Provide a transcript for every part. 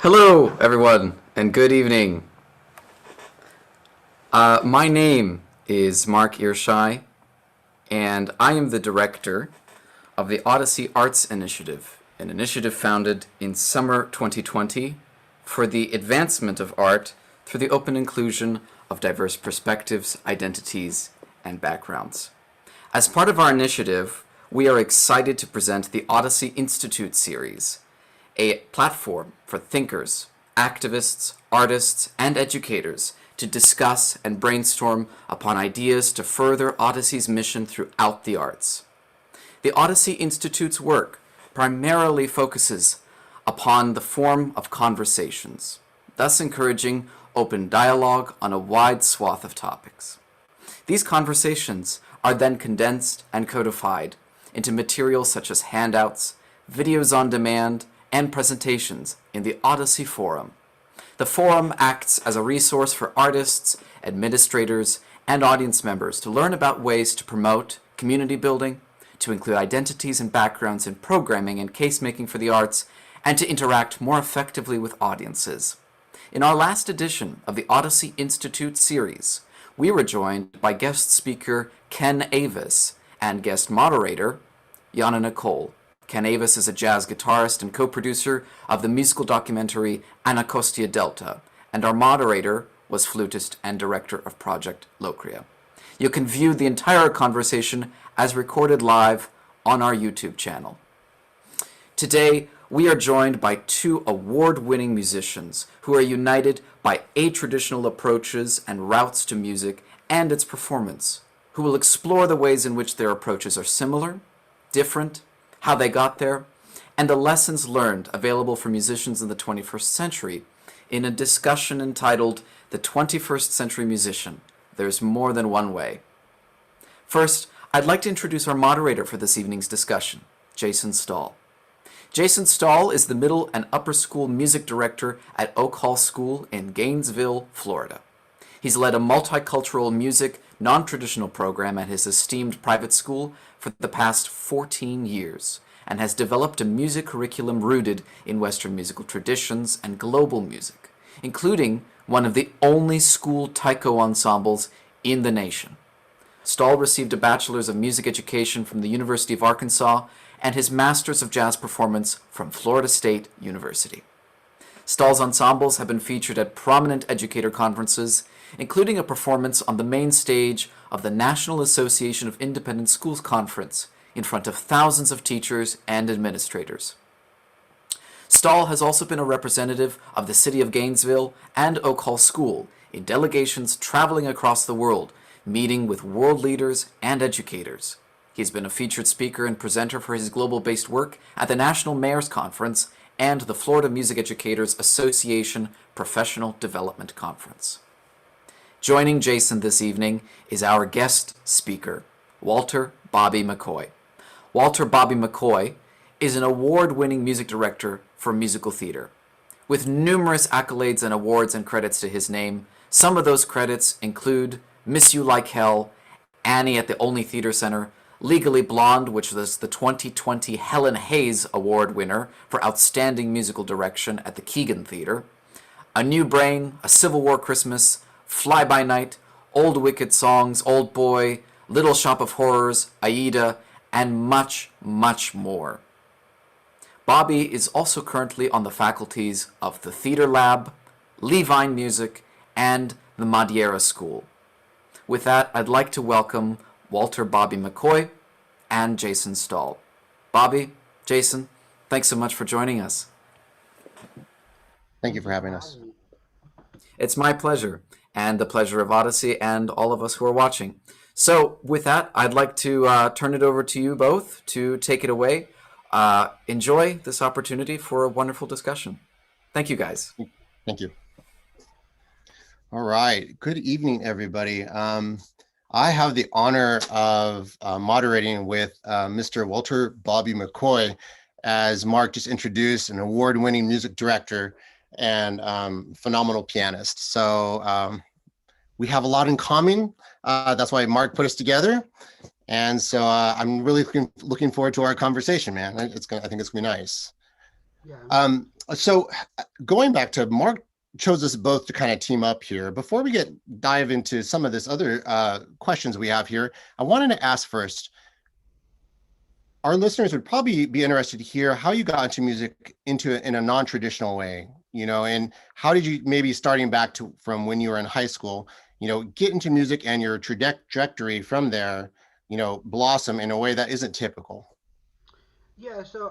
Hello, everyone, and good evening. My name is Mark Earshai, and I am the director of the Odyssey Arts Initiative, an initiative founded in summer 2020 for the advancement of art through the open inclusion of diverse perspectives, identities, and backgrounds. As part of our initiative, we are excited to present the Odyssey Institute series, a platform for thinkers, activists, artists, and educators to discuss and brainstorm upon ideas to further Odyssey's mission throughout the arts. The Odyssey Institute's work primarily focuses upon the form of conversations, thus encouraging open dialogue on a wide swath of topics. These conversations are then condensed and codified into materials such as handouts, videos on demand, and presentations in the Odyssey Forum. The forum acts as a resource for artists, administrators, and audience members to learn about ways to promote community building, to include identities and backgrounds in programming and case-making for the arts, and to interact more effectively with audiences. In our last edition of the Odyssey Institute series, we were joined by guest speaker Ken Avis and guest moderator Yana Nicole. Ken Avis is a jazz guitarist and co-producer of the musical documentary Anacostia Delta, and our moderator was flutist and director of Project Locria. You can view the entire conversation as recorded live on our YouTube channel. Today, we are joined by two award-winning musicians who are united by atraditional approaches and routes to music and its performance, who will explore the ways in which their approaches are similar, different, how they got there, and the lessons learned available for musicians in the 21st century in a discussion entitled The 21st Century Musician, There's More Than One Way. First, I'd like to introduce our moderator for this evening's discussion, Jason Stahl. Jason Stahl is the middle and upper school music director at Oak Hall School in Gainesville, Florida. He's led a multicultural music, non-traditional program at his esteemed private school for the past 14 years and has developed a music curriculum rooted in Western musical traditions and global music, including one of the only school taiko ensembles in the nation. Stahl received a Bachelor's of Music Education from the University of Arkansas and his Master's of Jazz Performance from Florida State University. Stahl's ensembles have been featured at prominent educator conferences, including a performance on the main stage of the National Association of Independent Schools Conference in front of thousands of teachers and administrators. Stahl has also been a representative of the City of Gainesville and Oak Hall School in delegations traveling across the world, meeting with world leaders and educators. He's been a featured speaker and presenter for his global-based work at the National Mayors Conference and the Florida Music Educators Association Professional Development Conference. Joining Jason this evening is our guest speaker, Walter Bobby McCoy. Walter Bobby McCoy is an award-winning music director for musical theater. With numerous accolades and awards and credits to his name, some of those credits include Miss You Like Hell, Annie at the Only Theater Center, Legally Blonde, which was the 2020 Helen Hayes Award winner for Outstanding Musical Direction at the Keegan Theater, A New Brain, A Civil War Christmas, Fly By Night, Old Wicked Songs, Old Boy, Little Shop of Horrors, Aida, and much, much more. Bobby is also currently on the faculties of the Theater Lab, Levine Music, and the Madeira School. With that, I'd like to welcome Walter Bobby McCoy and Jason Stahl. Bobby, Jason, thanks so much for joining us. Thank you for having us. It's my pleasure, and the pleasure of Odyssey and all of us who are watching. So with that, I'd like to turn it over to you both to take it away. Enjoy this opportunity for a wonderful discussion. Thank you, guys. Thank you. All right. Good evening, everybody. I have the honor of moderating with Mr. Walter Bobby McCoy, as Mark just introduced, an award-winning music director and phenomenal pianist. So we have a lot in common. That's why Mark put us together. And so I'm really looking forward to our conversation, man. I think it's gonna be nice. Yeah. So going back to Mark chose us both to kind of team up here. Before we dive into some of this other questions we have here, I wanted to ask first, our listeners would probably be interested to hear how you got into music in a non-traditional way, and how did you, maybe starting back to from when you were in high school, get into music and your trajectory from there, blossom in a way that isn't typical. Yeah, so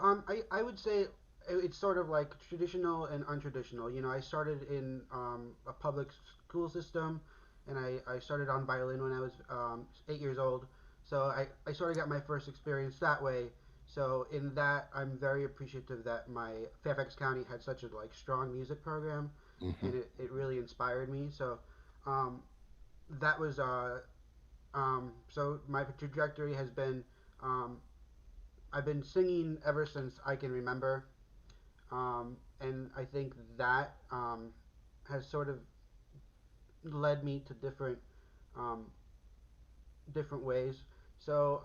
I would say it's sort of like traditional and untraditional. I started in a public school system, and I started on violin when I was 8 years old. So I sort of got my first experience that way. So in that, I'm very appreciative that my Fairfax County had such a like strong music program, Hmm. and it really inspired me. So um, that was so my trajectory has been um, I've been singing ever since I can remember, and I think that has sort of led me to um, different ways. So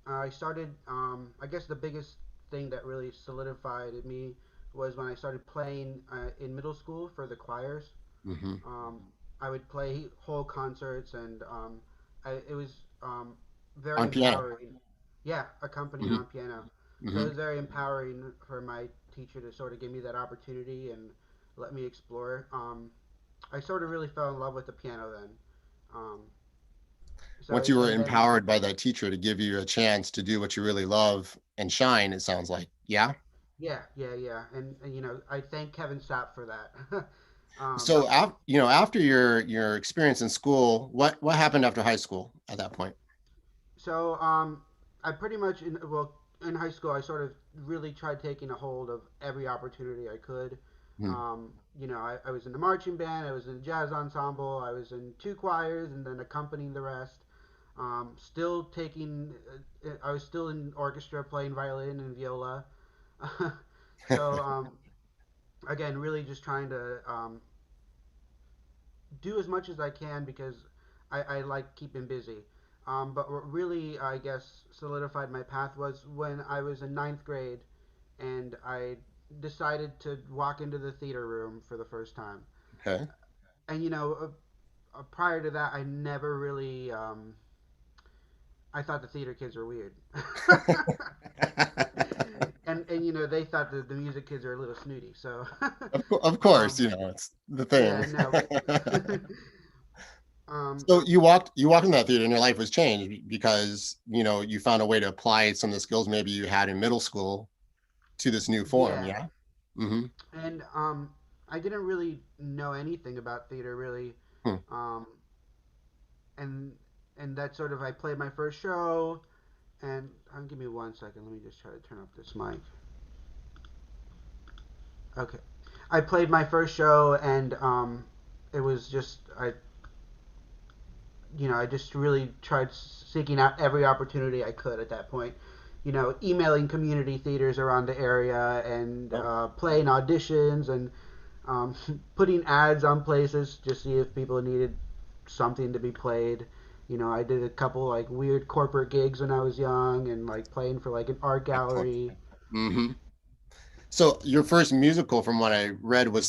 I started. I guess the biggest thing that really solidified in me was when I started playing in middle school for the choirs. Hmm. Um, I would play whole concerts, and it was very On piano. empowering. Yeah, accompanying Hmm. on piano. So it Hmm. was very empowering for my teacher to sort of give me that opportunity and let me explore. I sort of really fell in love with the piano then. Um, Once so you were and then empowered by that teacher to give you a chance to do what you really love and shine, it sounds like. Yeah. yeah, yeah, yeah, and I thank Kevin Sapp for that. um, So, after your experience in school, what happened after high school at that point? So I pretty much in high school I sort of really tried taking a hold of every opportunity I could. Hmm. I was in the marching band, I was in a jazz ensemble, I was in two choirs, and then accompanying the rest. Still taking, I was still in orchestra playing violin and viola. so again, really just trying to do as much as I can because I like keeping busy. But what really, I guess, solidified my path was when I was in ninth grade and I decided to walk into the theater room for the first time. Okay. And, prior to that, I never really, I thought the theater kids were weird. and they thought that the music kids are a little snooty. So, Of course, um, it's the yeah, thing. no. um, So you walked in that theater and your life was changed because, you found a way to apply some of the skills maybe you had in middle school to this new form, yeah, yeah? Hmm. and I didn't really know anything about theater really, Hmm. um, and that sort of I played my first show, and give me 1 second. Let me just try to turn up this mic. Okay, I played my first show, and it was just I just really tried seeking out every opportunity I could at that point. Emailing community theaters around the area and Oh, playing auditions and um, putting ads on places to see if people needed something to be played. I did a couple like weird corporate gigs when I was young and like playing for like an art excellent. gallery. Hmm. So your first musical, from what I read, was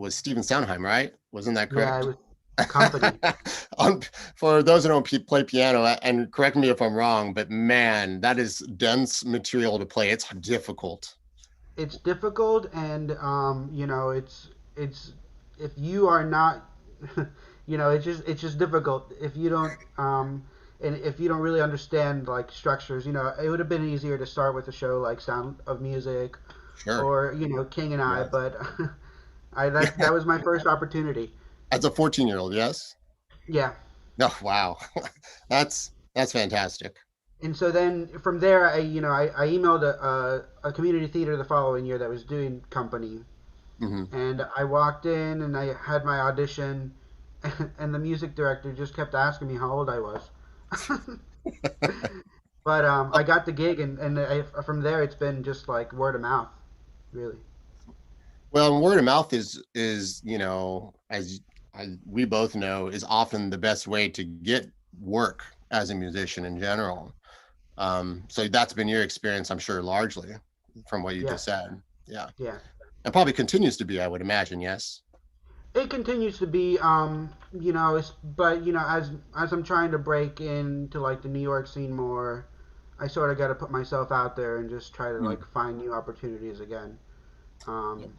Stephen Sondheim, right? Wasn't that Yeah, it correct? was Company. Um, for those who don't play piano, and correct me if I'm wrong, but man, that is dense material to play. It's difficult. It's difficult, and it's if you are not, it's just difficult if you don't and if you don't really understand like structures. It would have been easier to start with a show like Sound of Music Sure. or King and I, Yes. but that was my first opportunity. As a 14-year-old, yes? Yeah. No, wow. That's fantastic. And so then from there, I emailed a community theater the following year that was doing Company, Hmm. and I walked in and I had my audition, and the music director just kept asking me how old I was. But I got the gig, and from there it's been just like word of mouth, really. Well, word of mouth is as we both know, is often the best way to get work as a musician in general. So that's been your experience, I'm sure, largely from what you just Yes. said. Yeah. Yeah. And probably continues to be, I would imagine. Yes. It continues to be, but as I'm trying to break into like the New York scene more, I sort of got to put myself out there and just try to Mm. like find new opportunities again. Yep. Um,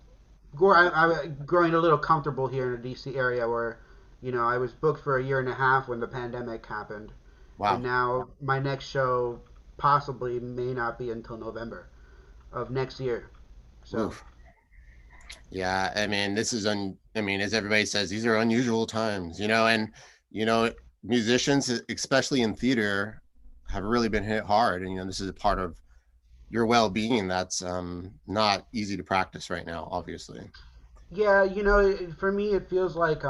I growing a little comfortable here in the DC area where, I was booked for a year and a half when the pandemic happened, and Wow. now my next show possibly may not be until November of next year. So Oof. Yeah, I mean, I mean, as everybody says, these are unusual times, and you know, musicians, especially in theater, have really been hit hard. And this is a part of your well-being that's not easy to practice right now, obviously. yeah, for me it feels like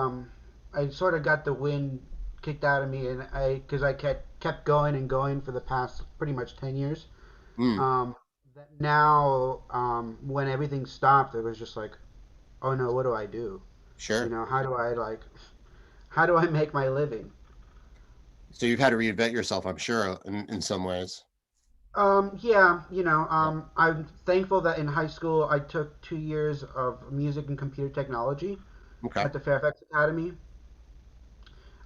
I sort of got the wind kicked out of me, and because I kept going and going for the past pretty much 10 years. Mm, That now when everything stopped, it was just like, oh no, what do I do? sure. How do I make my living? So you've had to reinvent yourself, I'm sure, in some ways. Yeah, Yeah. I'm thankful that in high school I took 2 years of music and computer technology Okay. at the Fairfax Academy.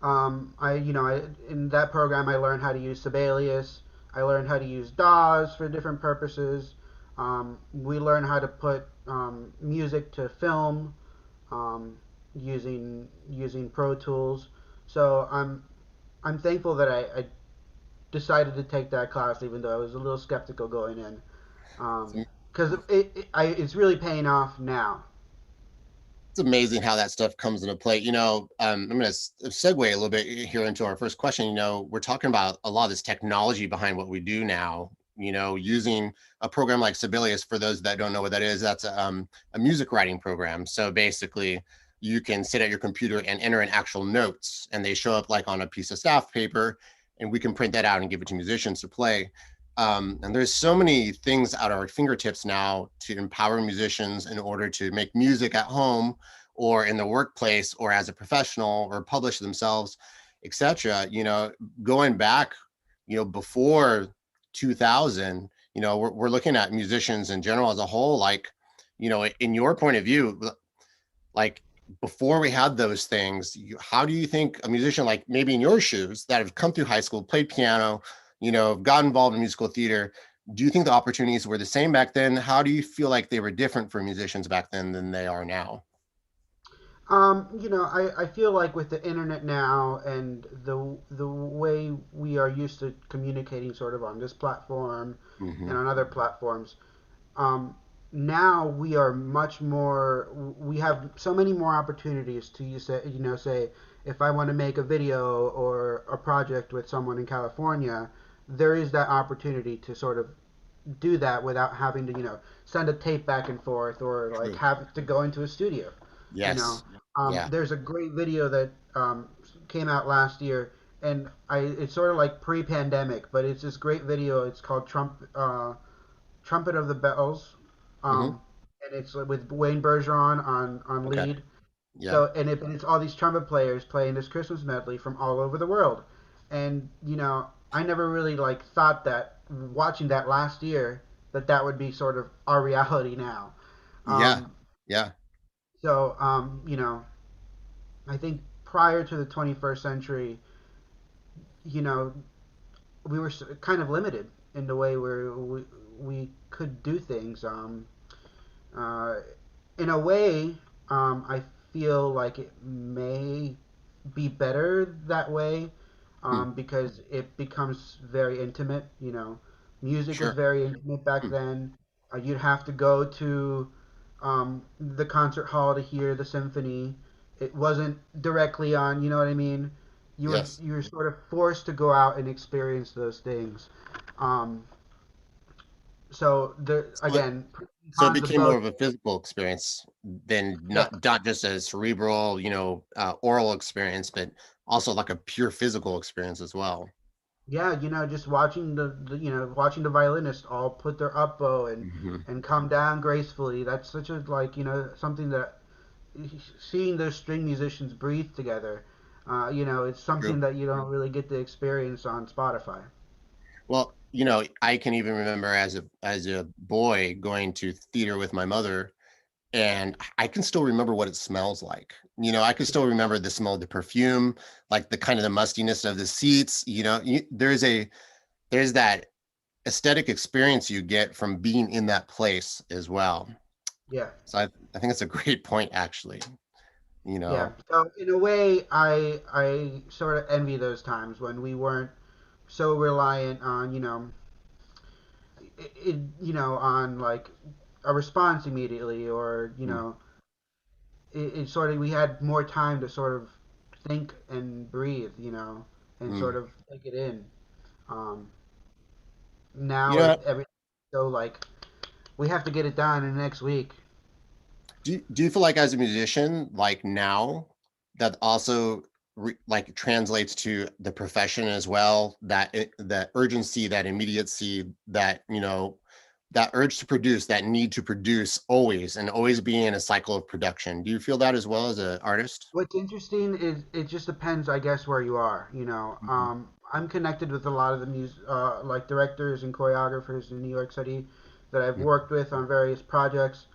In that program I learned how to use Sibelius. I learned how to use DAWs for different purposes. We learned how to put music to film using Pro Tools. So I'm thankful that I decided to take that class, even though I was a little skeptical going in, because it's really paying off now. It's amazing how that stuff comes into play. I'm going to segue a little bit here into our first question. We're talking about a lot of this technology behind what we do now. Using a program like Sibelius. For those that don't know what that is, that's a music writing program. So basically, you can sit at your computer and enter in actual notes, and they show up like on a piece of staff paper, and we can print that out and give it to musicians to play. And there's so many things at our fingertips now to empower musicians in order to make music at home or in the workplace or as a professional or publish themselves, etc. Going back, before 2000, we're looking at musicians in general as a whole, like, in your point of view, like before we had those things, how do you think a musician, like maybe in your shoes, that have come through high school, played piano, got involved in musical theater, do you think the opportunities were the same back then? How do you feel like they were different for musicians back then than they are now? I feel like with the internet now and the way we are used to communicating sort of on this platform Mm-hmm. and on other platforms, um, now we have so many more opportunities to say if I want to make a video or a project with someone in California, there is that opportunity to sort of do that without having to send a tape back and forth or like True. have to go into a studio. You know, Yes. Yeah. there's a great video that came out last year, and it's sort of like pre-pandemic, but it's this great video. It's called Trumpet of the Bells, Mm-hmm. and it's with Wayne Bergeron on Okay. lead. Yeah. And it's all these trumpet players playing this Christmas medley from all over the world, and I never really like thought that watching that last year that would be sort of our reality now. Yeah. Um, Yeah. so I think prior to the 21st century, you know, we were kind of limited in the way we could do things. Uh, in a way, I feel like it may be better that way Hmm. because it becomes very intimate. Music was Sure. very intimate back Hmm. then. You'd have to go to the concert hall to hear the symphony. It wasn't directly on. You know what I mean? Yes. You were sort of forced to go out and experience those things. Um, so So it, again, so it cons of became both. more of a physical experience than Yeah, not just a cerebral, oral experience, but also like a pure physical experience as well. yeah, just watching watching the violinists all put their up bow Hmm. and come down gracefully. That's such a like something that seeing those string musicians breathe together. It's True. something that you don't really get to experience on Spotify. Well, I can even remember as a boy going to theater with my mother, and I can still remember what it smells like. I can still remember the smell of the perfume, like the kind of the mustiness of the seats. There's that aesthetic experience you get from being in that place as well. Yeah. So I think that's a great point, actually. You Yeah. know, So in a way, I sort of envy those times when we weren't so reliant on on like a response immediately, or Mm, it sort of we had more time to sort of think and breathe, and sort mm. of take it in. Um, You now know, everything's so like we have to get it done in the next week. do you feel like as a musician, like now, that also like translates to the profession as well, that urgency, that immediacy, that urge to produce, that need to produce always and always be in a cycle of production. Do you feel that as well as an artist? What's interesting is it just depends, I guess, where you are. Mhm. I'm connected with a lot of the like directors and choreographers in New York City that I've Mm, worked with on various projects.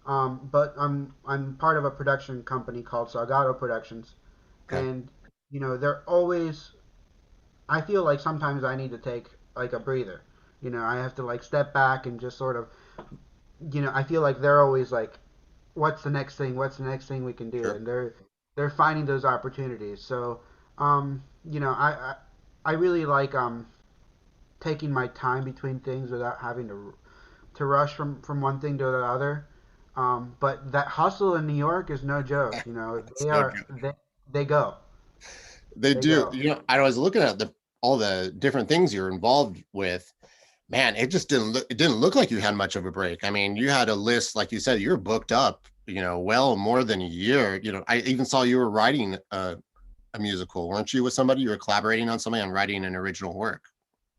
But I'm part of a production company called Salgado Productions, okay. and they're always. I feel like sometimes I need to take like a breather. I have to like step back and just sort of. I feel like they're always like, what's the next thing? What's the next thing we can do? Sure. And they're finding those opportunities. So, I really like taking my time between things without having to rush from one thing to the other. But that hustle in New York is no joke. It's They no are joke. they go They they do. go. I was looking at the all the different things you're involved with. Man, it didn't look like you had much of a break. I mean, you had a list, like you said, you're booked up, well more than a year. I even saw you were writing a musical, weren't you, with somebody? You were collaborating on somebody on writing an original work.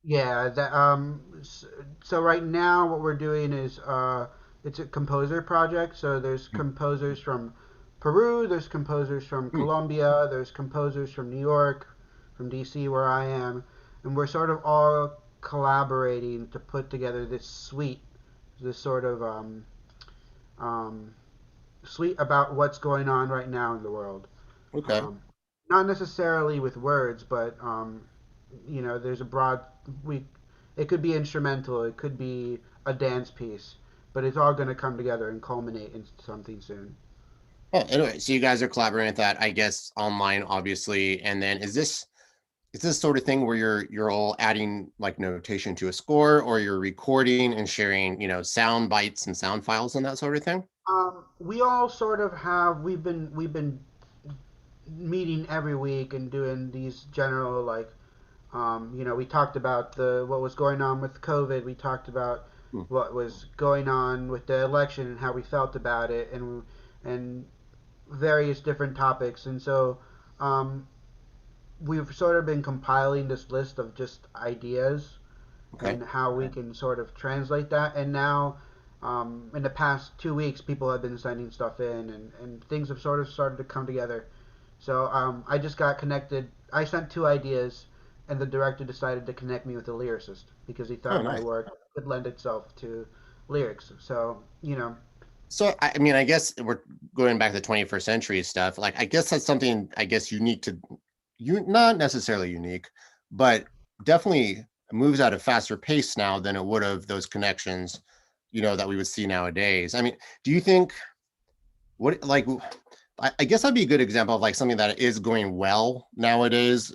Yeah, so right now what we're doing is it's a composer project. So there's composers from Peru, there's composers from Hmm. Colombia, there's composers from New York, from DC where I am, and we're sort of all collaborating to put together this suite, this sort of um, suite about what's going on right now in the world. Okay. Um, Not necessarily with words, but there's a broad we. It could be instrumental, it could be a dance piece, but it's all going to come together and culminate into something soon. Well, anyway, so you guys are collaborating with that, I guess, online, obviously. And then is this sort of thing where you're all adding like notation to a score, or you're recording and sharing, sound bites and sound files and that sort of thing? We all sort of have. We've been meeting every week and doing these general like we talked about the what was going on with COVID. We talked about Hmm. what was going on with the election and how we felt about it, and various different topics. And so um, we've sort of been compiling this list of just ideas Okay. and how we can sort of translate that. And now, in the past 2 weeks, people have been sending stuff in, and things have sort of started to come together. So I just got connected. I sent two ideas, and the director decided to connect me with a lyricist because he Oh, thought my nice. work could lend itself to lyrics. So So I mean, I guess we're going back to 21st century stuff. Like, I guess that's something, I guess, unique to you, not necessarily unique, but definitely moves at a faster pace now than it would have those connections, that we would see nowadays. I mean, do you think what like I guess that'd be a good example of like something that is going well nowadays,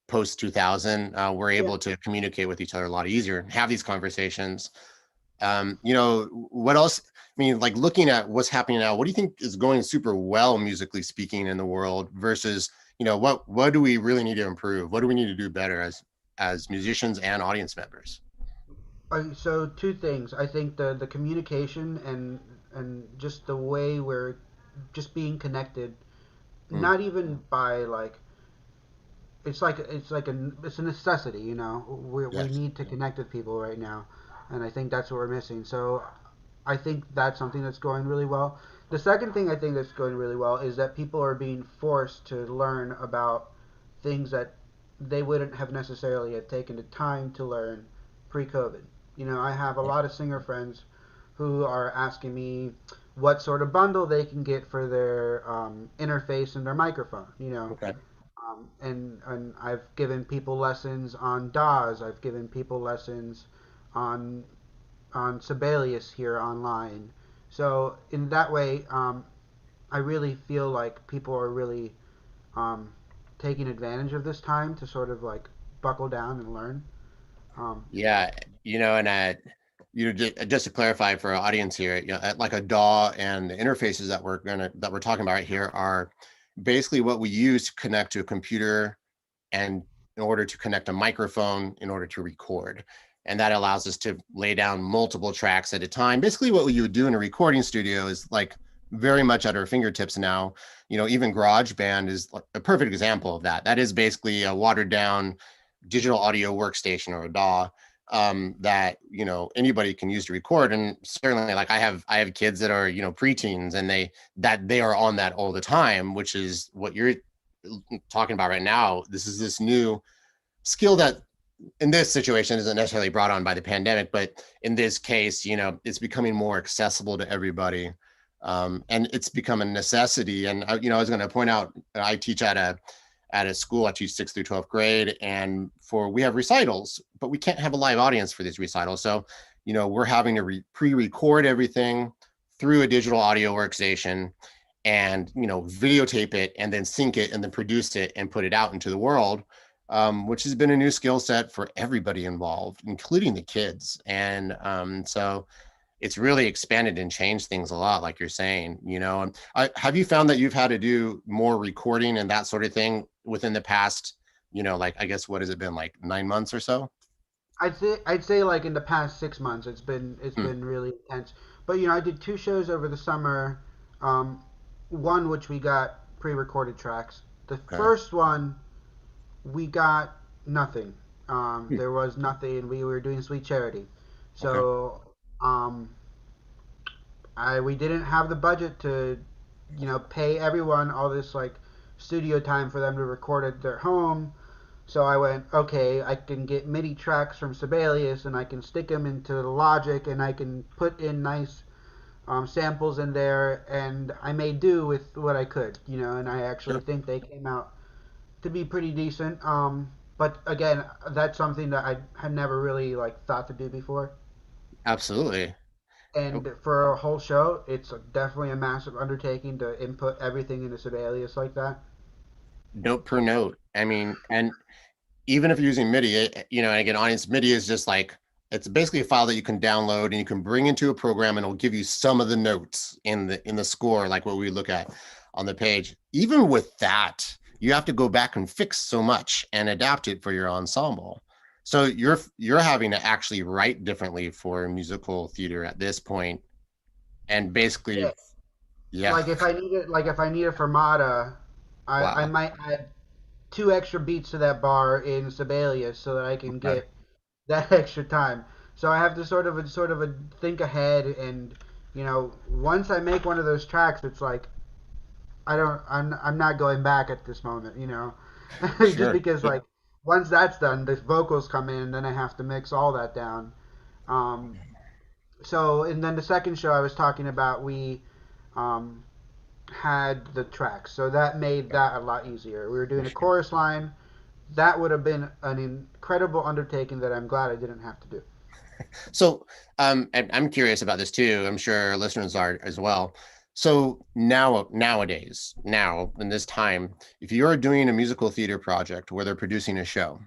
post 2000, we're yeah. able to communicate with each other a lot easier and have these conversations. What else? I mean, like looking at what's happening now, what do you think is going super well musically speaking in the world versus, what do we really need to improve? What do we need to do better as musicians and audience members? So two things. I think the communication and just the way we're just being connected, Mm, not even by like it's a necessity. We yes. need to connect with people right now, and I think that's what we're missing. So I think that's something that's going really well. The second thing I think that's going really well is that people are being forced to learn about things that they wouldn't have necessarily have taken the time to learn pre-COVID. I have a lot of singer friends who are asking me what sort of bundle they can get for their interface and their microphone. Okay. And I've given people lessons on DAWs. I've given people lessons on Sibelius here online. So in that way, I really feel like people are really um, taking advantage of this time to sort of like buckle down and learn. Um, Yeah, and just to clarify for our audience here, like a DAW and the interfaces that we're talking about right here are basically what we use to connect to a computer and in order to connect a microphone in order to record. And that allows us to lay down multiple tracks at a time. Basically, what you would do in a recording studio is like very much at our fingertips now. Even GarageBand is like a perfect example of that. That is basically a watered down digital audio workstation or a DAW that anybody can use to record. And certainly, like I have kids that are preteens, and they are on that all the time, which is what you're talking about right now. This is this new skill that in this situation isn't necessarily brought on by the pandemic, but in this case, it's becoming more accessible to everybody. And it's become a necessity. And I was going to point out, I teach at a school. I teach 6th through 12th grade, and we have recitals, but we can't have a live audience for these recitals. So, we're having to pre-record everything through a digital audio workstation, and videotape it, and then sync it, and then produce it and put it out into the world, which has been a new skill set for everybody involved, including the kids. And so it's really expanded and changed things a lot, like you're saying. Have you found that you've had to do more recording and that sort of thing within the past, like, I guess, what has it been, like 9 months or so? I'd say like in the past 6 months, it's Hmm. been really intense. But I did two shows over the summer. Um, One which we got pre-recorded tracks. The Okay. first one we got nothing. Hmm. There was nothing. We were doing Sweet Charity, Okay. so um, we didn't have the budget to pay everyone all this like studio time for them to record at their home. So I went, okay, I can get MIDI tracks from Sibelius and I can stick them into the Logic and I can put in nice samples in there, and I made do with what I could, and I actually Sure. think they came out to be pretty decent. But again, that's something that I had never really like thought to do before. Absolutely. Oh, And for a whole show, it's definitely a massive undertaking to input everything into Sibelius like that. note per note. I mean, and even if you're using MIDI, and again, audience MIDI is just like, it's basically a file that you can download and you can bring into a program, and it'll give you some of the notes in the score, like what we look at on the page. Even with that, you have to go back and fix so much and adapt it for your ensemble. So you're having to actually write differently for musical theater at this point, and basically, Yeah. yeah, Like if I need a fermata, I wow, might add two extra beats to that bar in Sibelius so that I can okay, get that extra time. So I have to sort of think ahead, and once I make one of those tracks, it's like I'm not going back at this moment, just sure, because like once that's done, the vocals come in, and then I have to mix all that down. Um, so and then the second show I was talking about, we um, had the tracks, so that made that a lot easier. We were doing a sure. chorus line. That would have been an incredible undertaking that I'm glad I didn't have to do. So, and I'm curious about this too. I'm sure our listeners are as well. So nowadays, now in this time, if you're doing a musical theater project where they're producing a show,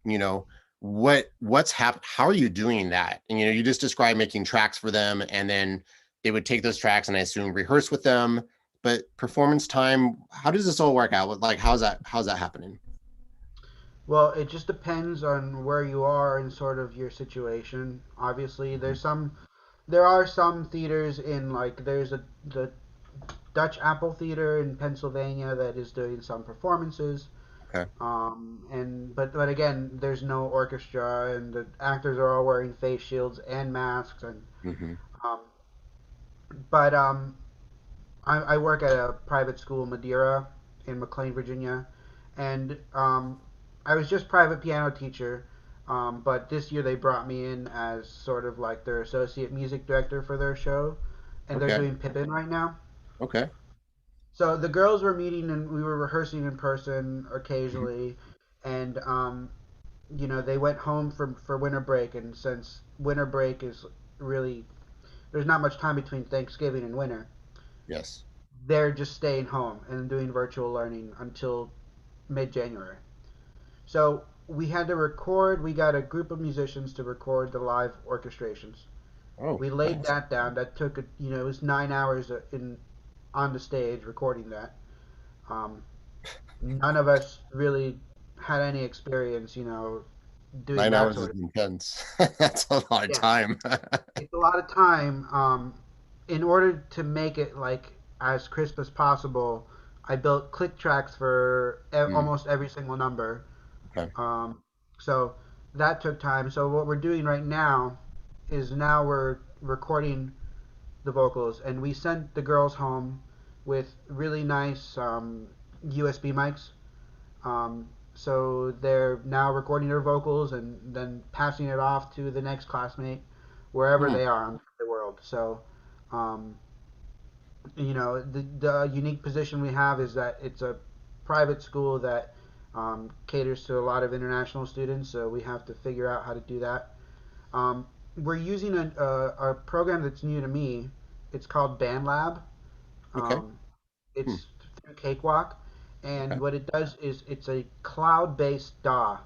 you know, what's happened? How are you doing that? And you just described making tracks for them, and then they would take those tracks and I assume rehearse with them. But performance time, how does this all work out? Like, how's that happening? Well, it just depends on where you are and sort of your situation. Obviously, there are some theaters in like there's the Dutch Apple Theater in Pennsylvania that is doing some performances. Okay. But again, there's no orchestra, and the actors are all wearing face shields and masks, and Hmm. um, but I work at a private school, Madeira, in McLean, Virginia, and I was just private piano teacher. But this year they brought me in as sort of like their associate music director for their show, and they're Okay. doing Pippin right now. Okay. So the girls were meeting and we were rehearsing in person Mhm. occasionally, and they went home for winter break, and since winter break is really there's not much time between Thanksgiving and winter, Yes. they're just staying home and doing virtual learning until mid January. So we had to record. We got a group of musicians to record the live orchestrations. Oh, We laid nice. that down. That took it was 9 hours in on the stage recording that. Um, None of us really had any experience, doing Nine that hours is sort of. intense. That's a lot of Yeah, time. it's a lot of time. In order to make it like as crisp as possible, I built click tracks for Mm, almost every single number. okay. Um, so that took time. So what we're doing right now is now we're recording the vocals, and we sent the girls home with really nice USB mics. So they're now recording their vocals and then passing it off to the next classmate wherever Hmm. they are in the world. So, um, the unique position we have is that it's a private school that caters to a lot of international students. So we have to figure out how to do that. Um, we're using a program that's new to me. It's called BandLab. Okay. Um, Hmm. it's through Cakewalk, and Okay. what it does is it's a cloud-based DAW.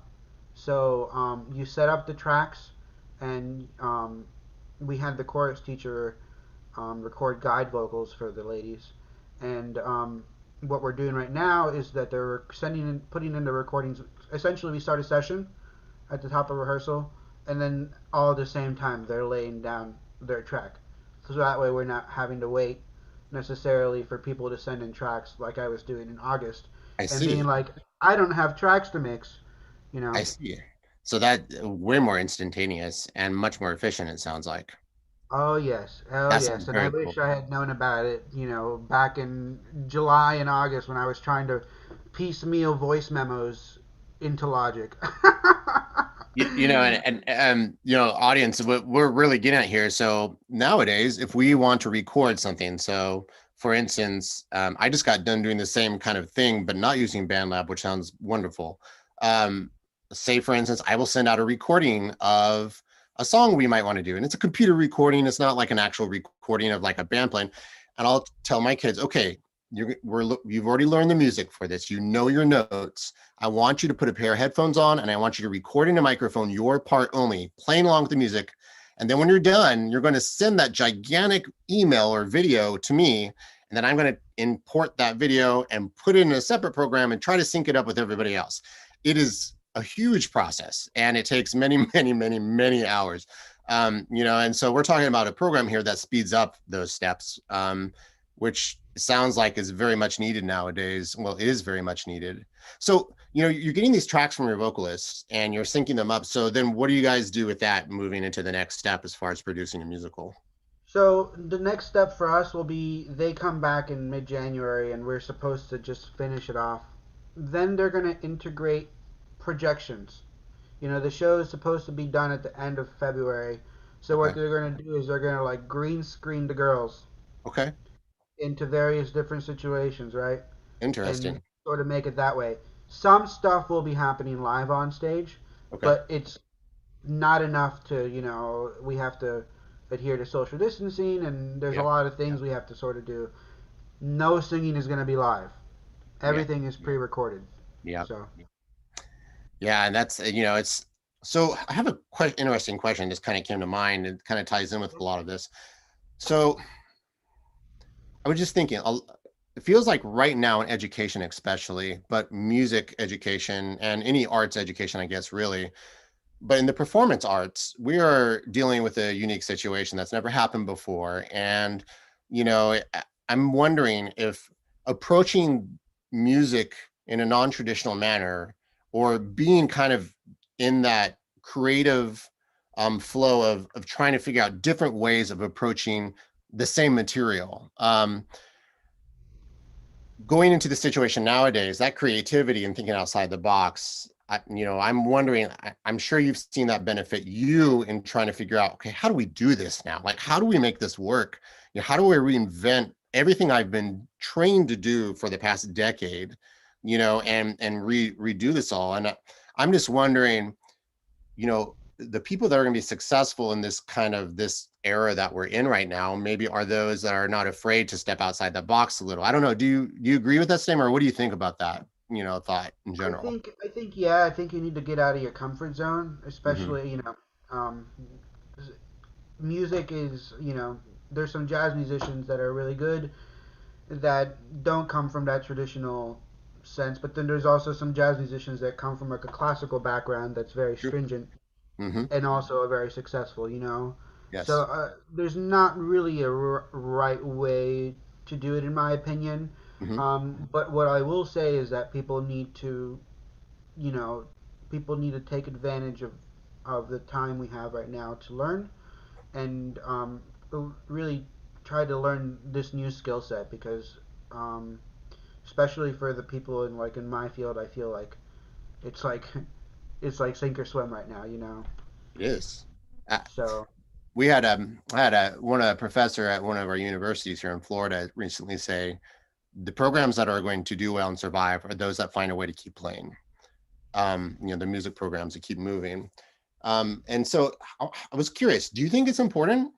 So you set up the tracks, and we had the chorus teacher record guide vocals for the ladies. And what we're doing right now is that they're putting in the recordings. Essentially, we start a session at the top of rehearsal, and then all at the same time they're laying down their track. So that way we're not having to wait necessarily for people to send in tracks like I was doing in August I and being see. like, I don't have tracks to mix, you know. I see. So that way more instantaneous and much more efficient, it sounds like. Oh yes, hell That sounds yes, and I very wish cool. I had known about it, back in July and August when I was trying to piecemeal voice memos into Logic. Audience, what we're really getting at here. So nowadays, if we want to record something, so for instance, I just got done doing the same kind of thing, but not using BandLab, which sounds wonderful. Um, Say, for instance, I will send out a recording of a song we might want to do, and it's a computer recording. It's not like an actual recording of like a band playing. And I'll tell my kids, okay, you've already learned the music for this. You know your notes. I want you to put a pair of headphones on and I want you to record in a microphone your part only, playing along with the music. And then when you're done, you're going to send that gigantic email or video to me. And then I'm going to import that video and put it in a separate program and try to sync it up with everybody else. It is a huge process and it takes many, many, many, many hours. And so we're talking about a program here that speeds up those steps, which sounds like is very much needed nowadays. Well, it is very much needed. So, you're getting these tracks from your vocalists and you're syncing them up. So then what do you guys do with that moving into the next step as far as producing a musical? So the next step for us will be they come back in mid-January and we're supposed to just finish it off. Then they're going to integrate projections. The show is supposed to be done at the end of February. So what Okay. they're going to do is they're going to like green screen the girls Okay. into various different situations, right? And Interesting. sort of make it that way. Some stuff will be happening live on stage, Okay. but it's not enough to, we have to adhere to social distancing and there's a Yeah. lot of things we have to sort of do. No singing is going to be live. Yeah. Everything is pre-recorded. Yeah. So, Yeah. And that's, it's so I have a interesting question just kind of came to mind. It kind of ties in with a lot of this. So I was just thinking, it feels like right now in education, especially, but music education and any arts education, I guess, really, but in the performance arts, we are dealing with a unique situation that's never happened before. And, I'm wondering if approaching music in a non-traditional manner or being kind of in that creative flow of trying to figure out different ways of approaching the same material. Going into the situation nowadays, that creativity and thinking outside the box, I'm wondering, I'm sure you've seen that benefit you in trying to figure out, okay, how do we do this now? Like, how do we make this work? How do we reinvent everything I've been trained to do for the past decade, and redo this all? And I'm just wondering, the people that are going to be successful in this this era that we're in right now, maybe are those that are not afraid to step outside the box a little. I don't know. Do you agree with that statement, or what do you think about that, thought in general? Yeah, I think you need to get out of your comfort zone, Hmm. especially, um, music is, there's some jazz musicians that are really good that don't come from that traditional sense, but then there's also some jazz musicians that come from like a classical background that's very True. stringent Hmm. and also are very successful, So Yes. there's not really a right way to do it, in my opinion. Hmm. But what I will say is that you know, people need to take advantage of the time we have right now to learn and really try to learn this new skill set because, um, especially for the people in my field, I feel like it's like it's like sink or swim right now. It is. Uh, So we had I had a professor at one of our universities here in Florida recently say the programs that are going to do well and survive are those that find a way to keep playing. The music programs that keep moving. And so I was curious, do you think it's important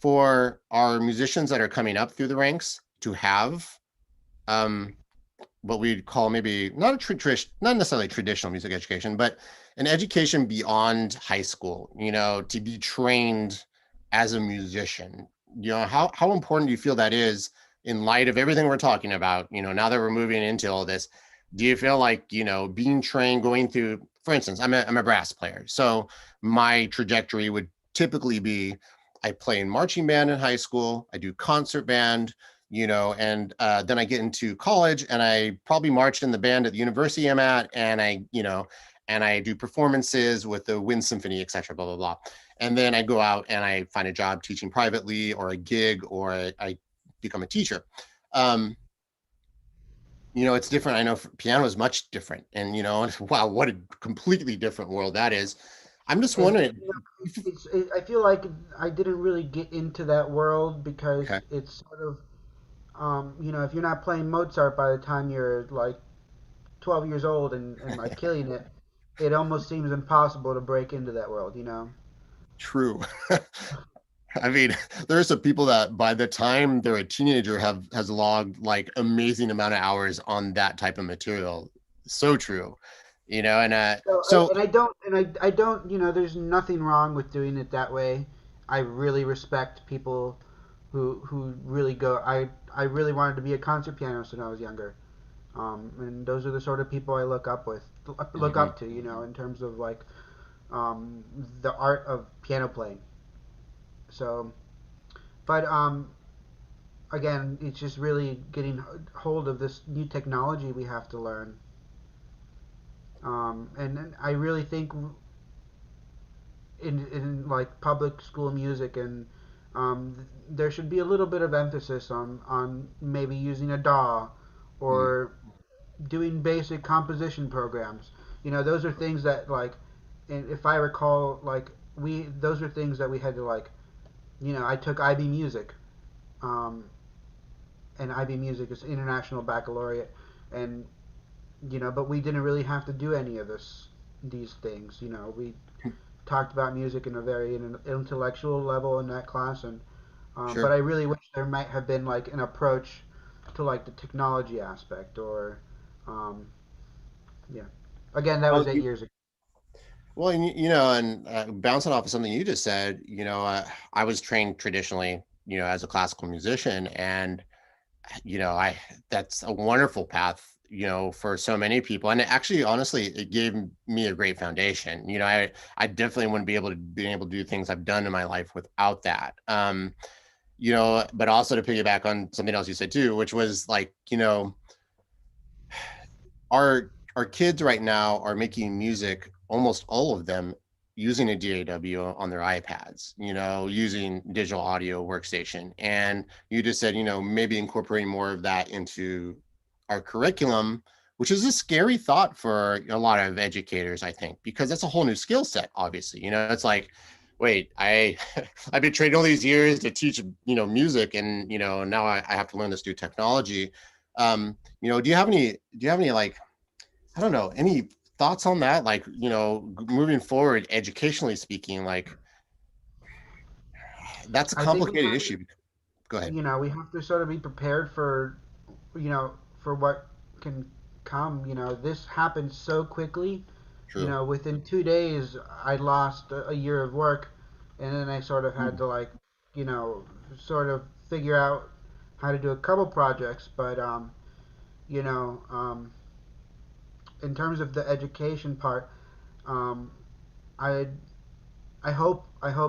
for our musicians that are coming up through the ranks to have um, what we'd call maybe not not necessarily traditional music education, but an education beyond high school, to be trained as a musician? How important do you feel that is in light of everything we're talking about, now that we're moving into all this? Do you feel like, being trained, going through, for instance, I'm a brass player. So my trajectory would typically be I play in marching band in high school, I do concert band, and then I get into college and I probably march in the band at the university I'm at, and I do performances with the Wind Symphony, et cetera, blah, blah, blah. And then I go out and I find a job teaching privately or a gig, or I become a teacher. Um, it's different. I know piano is much different. And, wow, what a completely different world that is. I'm just it, wondering. I feel like I didn't really get into that world Okay. because it's sort of if you're not playing Mozart by the time you're like 12 years old and like killing it, it almost seems impossible to break into that world. True. I mean, there are some people that by the time they're a teenager has logged like amazing amount of hours on that type of material. So true. And So so I don't, there's nothing wrong with doing it that way. I really respect people who really go. I really wanted to be a concert pianist when I was younger. And those are the sort of people I look mhm, up to, in terms of like the art of piano playing. So, but again, it's just really getting hold of this new technology we have to learn. And I really think in like public school music and there should be a little bit of emphasis on maybe using a DAW mm, or doing basic composition programs. Those are things that like, and if I recall, like we those are things that we had to like. I took IB Music, um, and IB Music is International Baccalaureate, and but we didn't really have to do any of these things. We talked about music in a very intellectual level in that class, and but sure. I really wish there might have been like an approach to like the technology aspect, or um, yeah. Again, that Well, was 8 years ago. and bouncing off of something you just said, I was trained traditionally, as a classical musician, and I that's a wonderful path, for so many people. And actually, honestly, it gave me a great foundation. I definitely wouldn't be able to do things I've done in my life without that. But also to piggyback on something else you said too, which was like, our kids right now are making music, almost all of them using a DAW on their iPads, using digital audio workstation. And you just said, maybe incorporating more of that into our curriculum which is a scary thought for a lot of educators, I think, because that's a whole new skill set, obviously. It's like, wait, I've been trained all these years to teach, music, and, now I have to learn this new technology. Do you have any like, I don't know, any thoughts on that? Like, moving forward, educationally speaking, like that's a I think complicated issue. Go ahead. we have to sort of be prepared for, for what can come. This happened so quickly. True. Within 2 days, I lost a year of work, and then I sort of had Hmm. to like, you know, sort of figure out how to do a couple projects. But you know, in terms of the education part, um, I I hope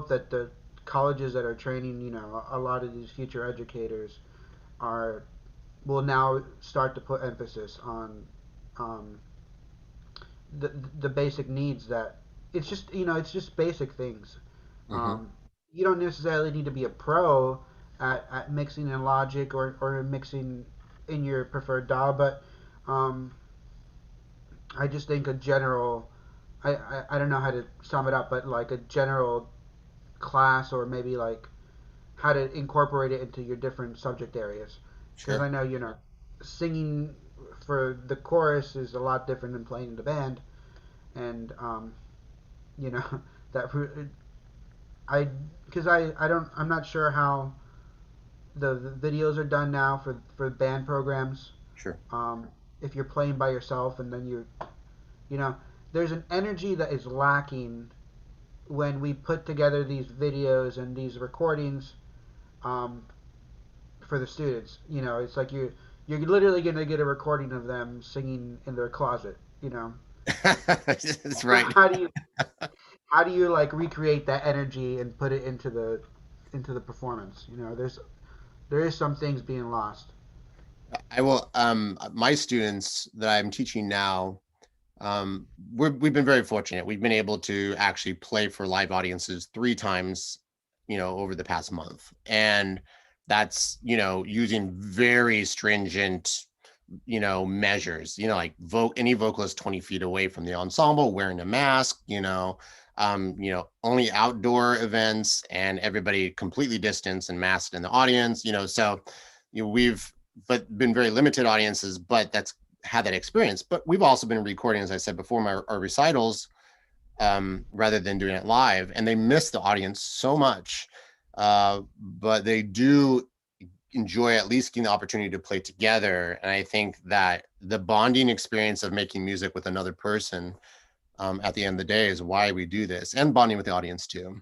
that the colleges that are training, a lot of these future educators are will now start to put emphasis on um, the basic needs that it's just basic things. Hmm. Um, you don't necessarily need to be a pro at mixing in Logic or mixing in your preferred DAW, but um, I just think a general I don't know how to sum it up, but like a general class or maybe like how to incorporate it into your different subject areas. Because Sure. I know, singing for the chorus is a lot different than playing in the band, and you know that I because I don't I'm not sure how the videos are done now for band programs. Sure. Um, if you're playing by yourself and then you know there's an energy that is lacking when we put together these videos and these recordings um, for the students. It's like you're literally gonna get a recording of them singing in their closet. That's right. How do you like recreate that energy and put it into the performance? There is some things being lost. I will. My students that I'm teaching now, we've been very fortunate. We've been able to actually play for live audiences 3 times, over the past month, and that's using very stringent measures, like any vocalist 20 feet away from the ensemble, wearing a mask, only outdoor events, and everybody completely distanced and masked in the audience, so we've but been very limited audiences, but that's had that experience. But we've also been recording, as I said before, our recitals, rather than doing it live, and they miss the audience so much. But they do enjoy at least getting the opportunity to play together. And I think that the bonding experience of making music with another person, at the end of the day, is why we do this, and bonding with the audience too.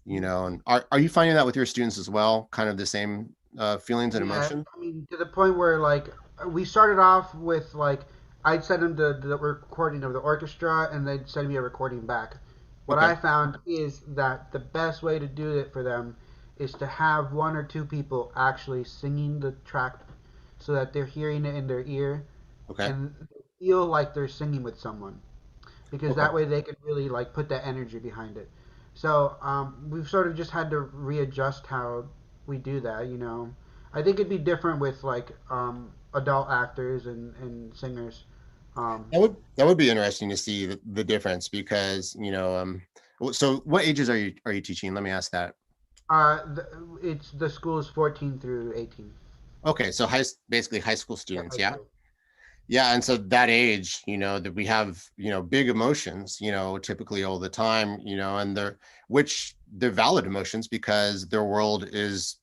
And are you finding that with your students as well? Kind of the same feelings and Yeah, emotion? I mean, to the point where like we started off with like I'd send them the recording of the orchestra, and they'd send me a recording back. What Okay. I found is that the best way to do it for them is to have one or two people actually singing the track, so that they're hearing it in their ear Okay. and feel like they're singing with someone, because Okay. that way they can really like put that energy behind it. So we've sort of just had to readjust how we do that. I think it'd be different with like adult actors and singers. Um, That would be interesting to see the difference, because so what ages are you teaching? Let me ask that. it's the school is 14 through 18. Okay, so basically high school Yeah, students, high yeah. school. Yeah, and so that age, that we have, big emotions, typically all the time, and they're valid emotions, because their world is,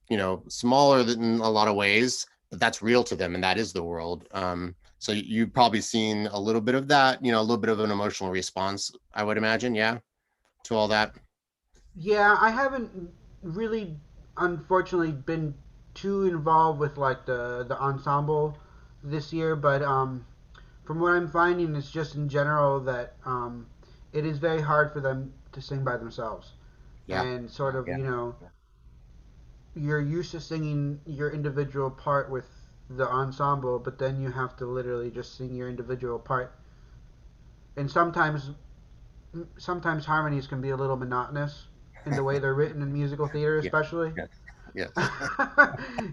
smaller than a lot of ways, but that's real to them, and that is the world. So you've probably seen a little bit of that, a little bit of an emotional response, I would imagine, yeah, to all that. Yeah, I haven't really, unfortunately, been too involved with like the ensemble this year, but from what I'm finding, it's just in general that it is very hard for them to sing by themselves, Yeah, and sort of yeah, you're used to singing your individual part with the ensemble, but then you have to literally just sing your individual part, and sometimes harmonies can be a little monotonous in the way they're written in musical theater, yeah, especially. yeah, yes.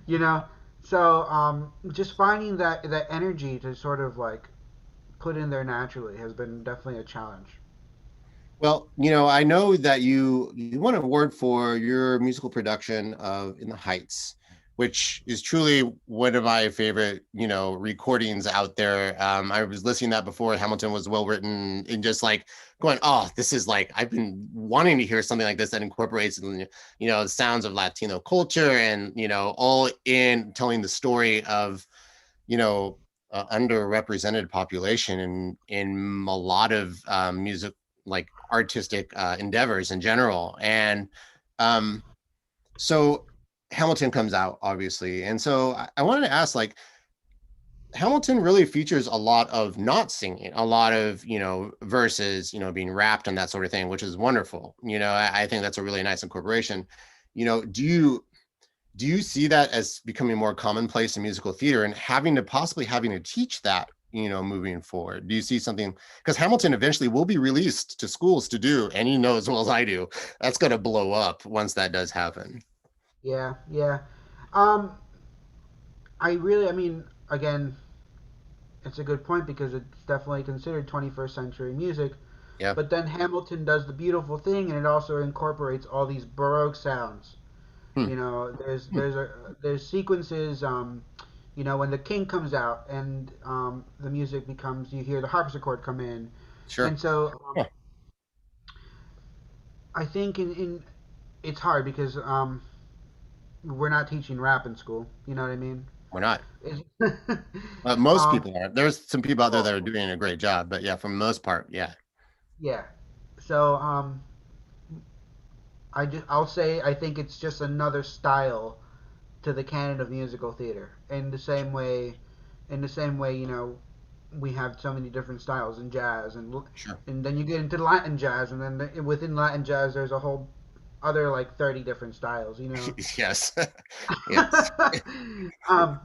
you know, so just finding that energy to sort of like put in there naturally has been definitely a challenge. Well, I know that you won an award for your musical production of In the Heights, which is truly one of my favorite, recordings out there. I was listening to that before Hamilton was well written and just like going, oh, this is like I've been wanting to hear something like this that incorporates, the sounds of Latino culture and, all in telling the story of, you know, underrepresented population in a lot of music, like artistic endeavors in general. And um, so Hamilton comes out, obviously. And so I wanted to ask, like, Hamilton really features a lot of not singing, a lot of, verses, being rapped and that sort of thing, which is wonderful. I think that's a really nice incorporation. Do you see that as becoming more commonplace in musical theater and possibly having to teach that, moving forward? Do you see something, because Hamilton eventually will be released to schools to do, and you know as well as I do, that's going to blow up once that does happen. Yeah, yeah. Um, I mean, again, it's a good point because it's definitely considered 21st century music. Yeah. But then Hamilton does the beautiful thing, and it also incorporates all these Baroque sounds. Hmm. You know, Hmm. there's sequences. You know, when the king comes out and the music becomes, you hear the harpsichord come in, Sure. and so Yeah, I think in it's hard because we're not teaching rap in school. You know what I mean? we're not. It's, Most um, people are. There's some people out there that well, are doing a great job, but yeah, for the most part, yeah. yeah. So I'll say I think it's just another style to the canon of musical theater. In the same way, you know, we have so many different styles in jazz, Sure. and then you get into Latin jazz, and then within Latin jazz, there's a whole other like 30 different styles. You know. Yes. Yes. um.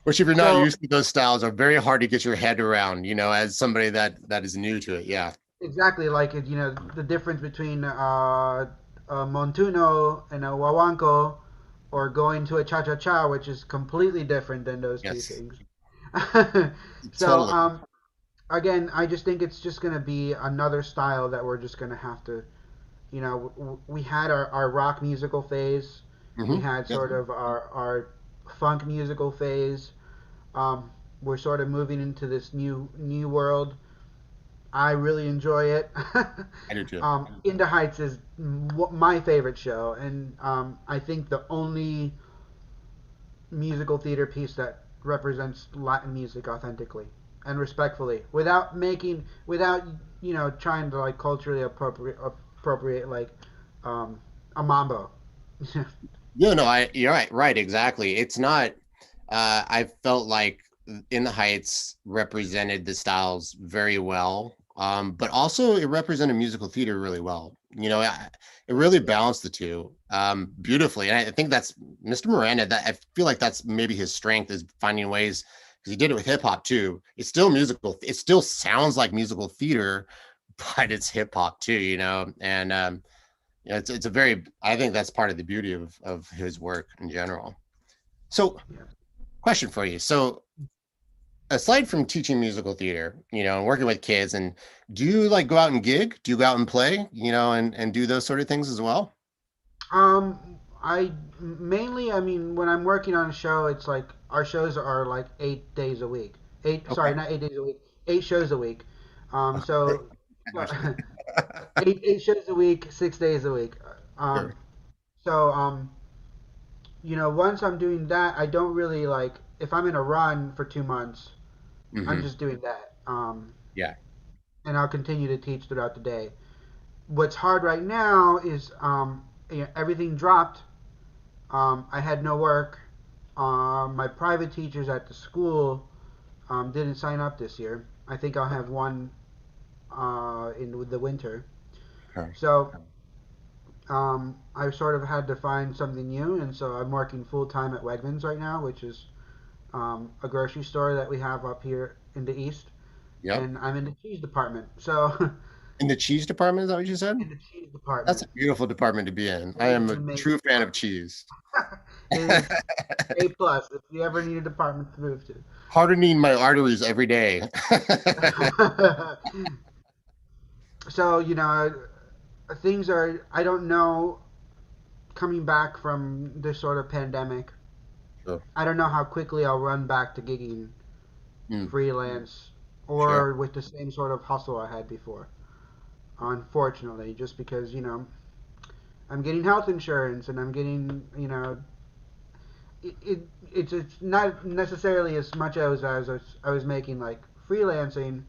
Which, if you're not So used to those styles, are very hard to get your head around, as somebody that is new to it. Yeah. exactly like you know the difference between a montuno and a wawanko, or going to a cha cha cha, which is completely different than those two Yes. things. So Totally. again, I just think it's just going to be another style that we're just going to have to, you know, we had our rock musical phase, we Hmm. had Yep. sort of our funk musical phase. Um, we're sort of moving into this new world. I really enjoy it. I do too. In the Heights is my favorite show, and I think the only musical theater piece that represents Latin music authentically and respectfully, without you know trying to like culturally appropriate like a mambo. Yeah, no, you're right, right, exactly. It's not, I felt like In the Heights represented the styles very well, but also it represented musical theater really well. It really balanced the two beautifully. And I think that's Mr. Miranda, that I feel like that's maybe his strength, is finding ways, because he did it with hip hop too. It's still musical, it still sounds like musical theater, but it's hip hop too, and it's a very, I think that's part of the beauty of his work in general. So, Yeah. question for you. So, aside from teaching musical theater, and working with kids, and do you like go out and gig? Do you go out and play, and do those sort of things as well? I mainly, I mean, when I'm working on a show, it's like our shows are like 8 days a week. Sorry, Okay. not 8 days a week. 8 shows a week. So I understand. eight shows a week, 6 days a week. Um, Sure. so you know, once I'm doing that, I don't really like if I'm in a run for 2 months, I'm Hmm. just doing that. Yeah. And I'll continue to teach throughout the day. What's hard right now is you know, everything dropped. I had no work. My private teachers at the school didn't sign up this year. I think I'll have one in the winter. Okay. So I sort of had to find something new, and so I'm working full time at Wegmans right now, which is a grocery store that we have up here in the east, Yep. and I'm in the cheese department. So In the cheese department, is that what you said? in the cheese That's a department, beautiful department to be in. I it am is a an amazing true fan of department. cheese. is A plus if you ever need a department to move Hardening my arteries every day. to. So things are. I don't know. Coming back from this sort of pandemic, Sure. I don't know how quickly I'll run back to gigging Mm, freelance sure. or with the same sort of hustle I had before. Unfortunately, just because I'm getting health insurance and I'm getting it's not necessarily as much as I was making like freelancing,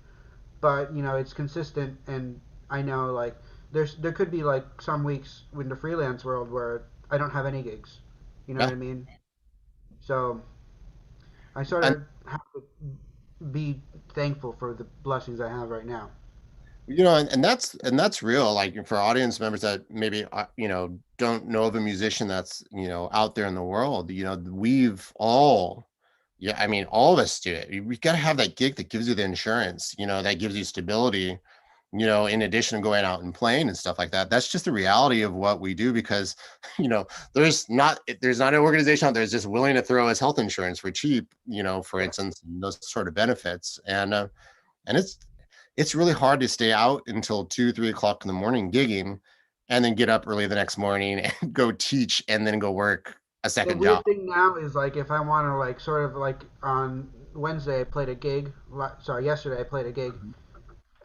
but it's consistent, and I know like there could be like some weeks in the freelance world where I don't have any gigs. You know what Yeah. I mean? So I sort And of have to be thankful for the blessings I have right now. and that's real. Like for audience members that maybe don't know of a musician that's out there in the world. We've all, yeah, I mean, all of us do it. We got to have that gig that gives you the insurance. That gives you stability. In addition to going out and playing and stuff like that. That's just the reality of what we do because, you know, there's not an organization out there that's just willing to throw us health insurance for cheap, for Yeah. instance, and those sort of benefits. And it's really hard to stay out until 2, 3 o'clock in the morning gigging and then get up early the next morning and go teach and then go work a The second job. weird thing now is like if I want to like sort of like on Wednesday I played a gig. Sorry, yesterday I played a gig. Mhm.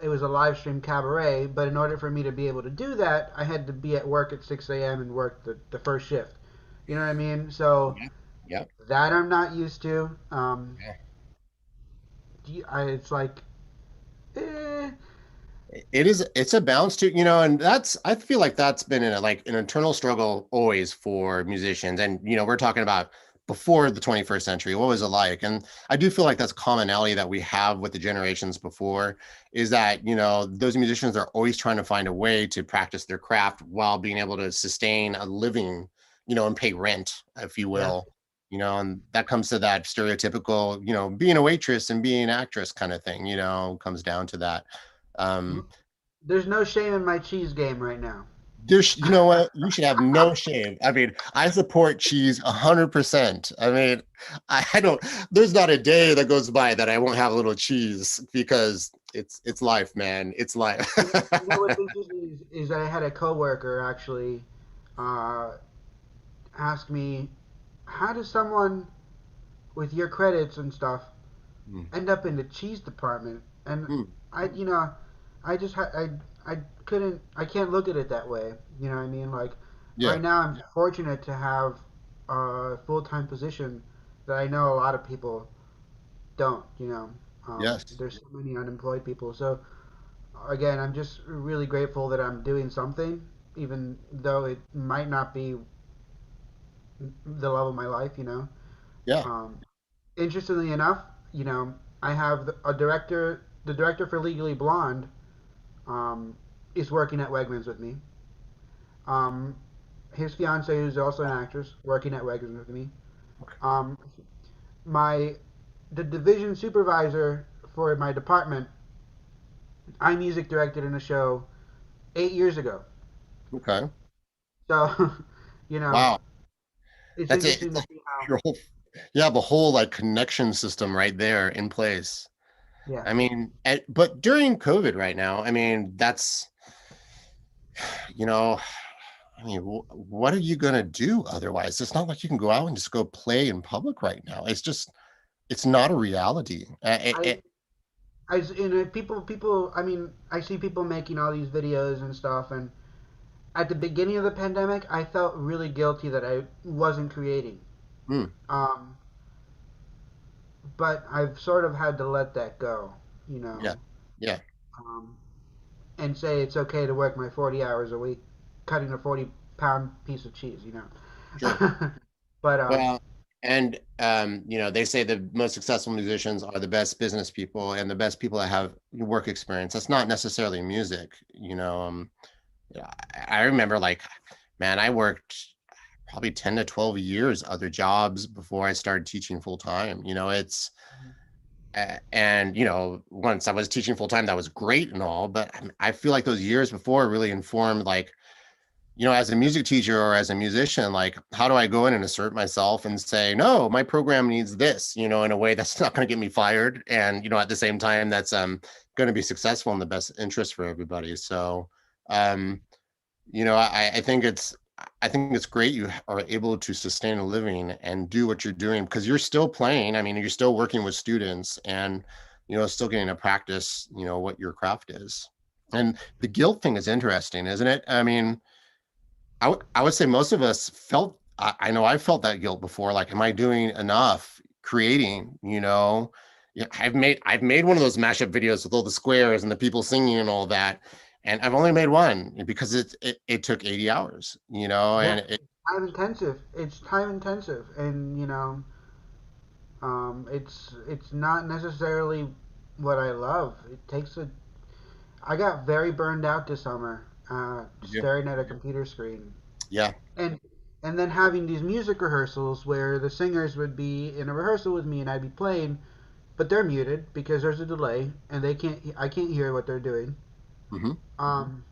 It was a live stream cabaret, but in order for me to be able to do that, I had to be at work at 6 a.m. and work the first shift. You know what I mean? So Yeah. Yeah. that I'm not used to. Yeah. It's like, eh, It's a balance too, and I feel like that's been like an internal struggle always for musicians. And we're talking about before the 21st century, what was it like? And I do feel like that's commonality that we have with the generations before, is that those musicians are always trying to find a way to practice their craft while being able to sustain a living, and pay rent, if you yeah. will. And that comes to that stereotypical, being a waitress and being an actress kind of thing, comes down to that. um There's no shame in my cheese game right now. you know what, you should have no shame. I mean, I support cheese 100%. I mean, I don't, there's not a day that goes by that I won't have a little cheese because it's life, man. It's life. What's interesting is I had a coworker actually uh, ask me, how does someone with your credits and stuff Mm, end up in the cheese department? And mm, I just I couldn't I can't look at it that way. You know what I mean? Like yeah. right now I'm fortunate to have a full time position that I know a lot of people don't. Yes. There's so many unemployed people. So again, I'm just really grateful that I'm doing something, even though it might not be the love of my life. Yeah. Um, Interestingly enough, I have the director for Legally Blonde, um, is working at Wegmans with me. Um, his fiance, who's also an actress, working at Wegmans with me. Okay. Um, my the division supervisor for my department, I music directed in a show 8 years ago. Okay. So, you know, Wow. it's That's it. interesting to see how. Your whole, you have a whole like connection system right there in place. Yeah. I mean, but during COVID right now, I mean, you know, I mean, what are you gonna do otherwise? It's not like you can go out and just go play in public right now. It's not a reality. I people. I mean, I see people making all these videos and stuff, and at the beginning of the pandemic, I felt really guilty that I wasn't creating. Hmm, Um, but I've sort of had to let that go, you yeah, know, yeah, um, and say it's okay to work my 40 hours a week, cutting a 40-pound piece of cheese. sure. But Well, and they say the most successful musicians are the best business people and the best people that have work experience. That's not necessarily music. Yeah, I remember like, man, I worked probably 10 to 12 years other jobs before I started teaching full time. And once I was teaching full time, that was great and all, but I feel like those years before really informed like as a music teacher or as a musician, like, how do I go in and assert myself and say, no, my program needs this, in a way that's not going to get me fired. And, at the same time, that's going to be successful in the best interest for everybody. So, um, I think it's great you are able to sustain a living and do what you're doing, because you're still playing. I mean, you're still working with students and, still getting to practice, what your craft is. And the guilt thing is interesting, isn't it? I mean, I would say most of us felt, I know I felt that guilt before. Like, am I doing enough creating, Yeah, I've made one of those mashup videos with all the squares and the people singing and all that. And I've only made one because it took 80 hours, Yeah, and time intensive. It's time intensive, and it's not necessarily what I love. It takes a. I got very burned out this summer, yeah, staring at a computer screen, yeah, and and then having these music rehearsals where the singers would be in a rehearsal with me and I'd be playing, but they're muted because there's a delay and they can't. I can't hear what they're doing. hmm Um,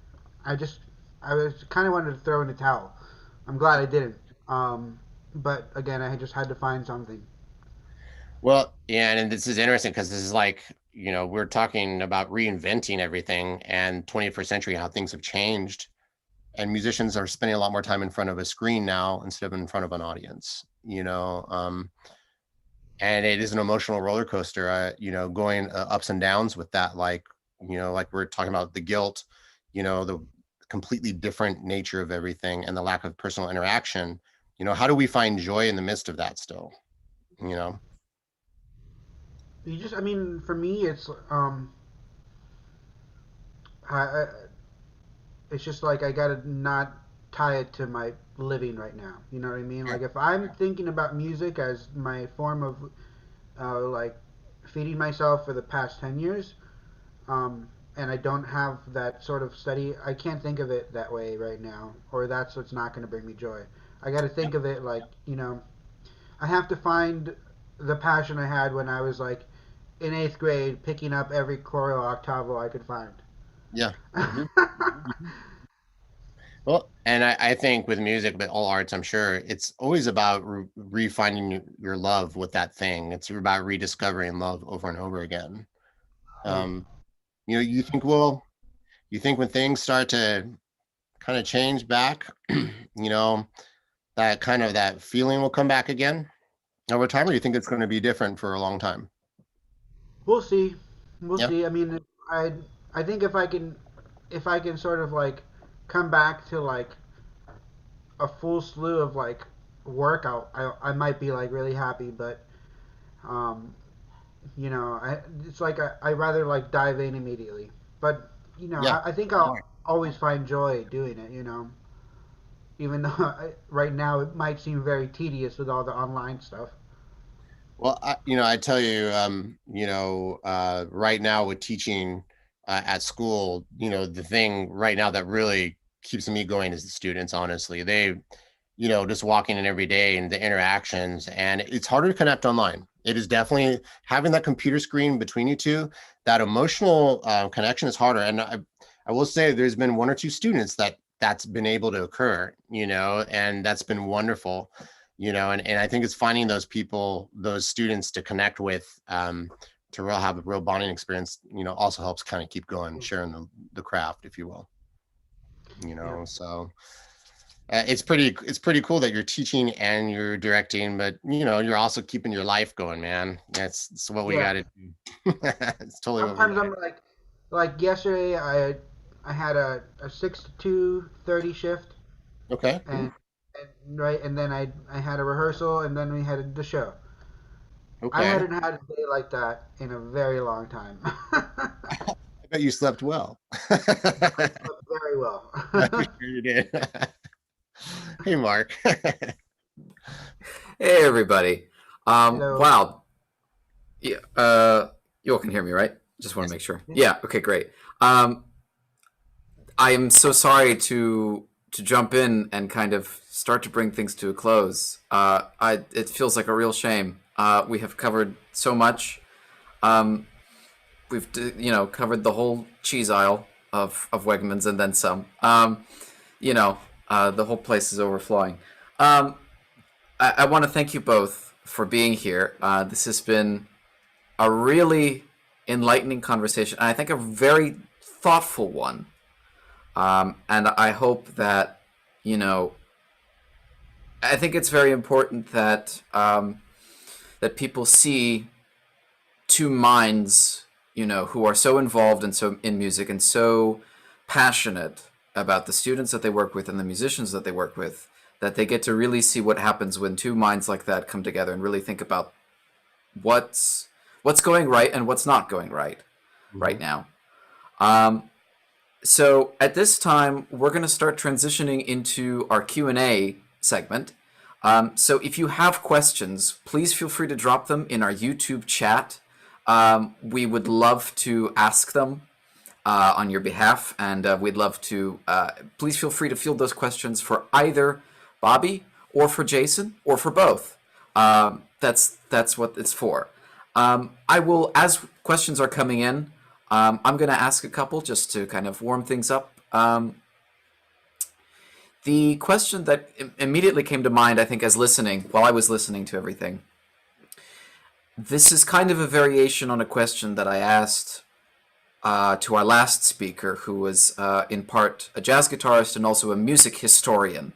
I just I was kind of wanted to throw in the towel. I'm glad I didn't. But again, I just had to find something. Well, yeah, and this is interesting because this is like, we're talking about reinventing everything and 21st century, how things have changed. And musicians are spending a lot more time in front of a screen now instead of in front of an audience, and it is an emotional roller coaster, going ups and downs with that. Like, like we're talking about the guilt, the completely different nature of everything and the lack of personal interaction. How do we find joy in the midst of that still? You know? You just, I mean, for me, I it's just like I gotta not tie it to my living right now. You know what I mean? Yeah. Like if I'm thinking about music as my form of like feeding myself for the past 10 years, and I don't have that sort of study, I can't think of it that way right now, or that's what's not going to bring me joy. I got to think of it like I have to find the passion I had when I was like in eighth grade, picking up every choro octavo I could find. Yeah. hmm Well, and I think with music, but all arts, I'm sure it's always about refinding your love with that thing. It's about rediscovering love over and over again. Yeah. Um, you think when things start to kind of change back, that kind of that feeling will come back again over time, or you think it's going to be different for a long time? We'll see. We'll Yeah. see. I mean, I I think if I can sort of like come back to like a full slew of like work, I might be like really happy. But um, it's like I rather like dive in immediately. But Yeah. I think I'll always find joy doing it. Even though right now it might seem very tedious with all the online stuff. Well, I tell you, right now with teaching at school, the thing right now that really keeps me going is the students. Honestly, they, just walking in every day and the interactions, and it's harder to connect online. It is definitely having that computer screen between you two. That emotional connection is harder, and I will say there's been one or two students that's been able to occur, and that's been wonderful, and I think it's finding those people, those students to connect with, to real have a real bonding experience, also helps kind of keep going, sharing the craft, if you will, Yeah. so it's pretty cool that you're teaching and you're directing, but you're also keeping your life going, man. That's what we Yeah. got to do. It's totally what we Sometimes got to I'm like yesterday I had a 6 to 2:30 shift do. Okay. and right and then I had a rehearsal and then we had the show. I Okay. hadn't had a day like that in a very long time. I bet you slept well. I slept very well. I'm sure you did. Hey, Mark. Hey, everybody. Hello. Wow. Yeah. You all can hear me, right? Just want to Yes. make sure. Yeah. Okay. Great. I am so sorry to jump in and kind of start to bring things to a close. It feels like a real shame. We have covered so much. Um, we've covered the whole cheese aisle of Wegmans and then some. You know, The whole place is overflowing. Um, I want to thank you both for being here. This has been a really enlightening conversation, and I think a very thoughtful one. And I hope that, you know, I think it's very important that that people see two minds, you know, who are so involved and so in music and so passionate about the students that they work with and the musicians that they work with, that they get to really see what happens when two minds like that come together and really think about what's going right and what's not going right now. Um, so at this time, we're going to start transitioning into our Q&A segment. So if you have questions, please feel free to drop them in our YouTube chat. We would love to ask them on your behalf, and we'd love to, please feel free to field those questions for either Bobby or for Jason or for both. That's what it's for. I will, as questions are coming in, I'm going to ask a couple just to kind of warm things up. The question that immediately came to mind, I think, while I was listening to everything, this is kind of a variation on a question that I asked to our last speaker, who was in part a jazz guitarist and also a music historian,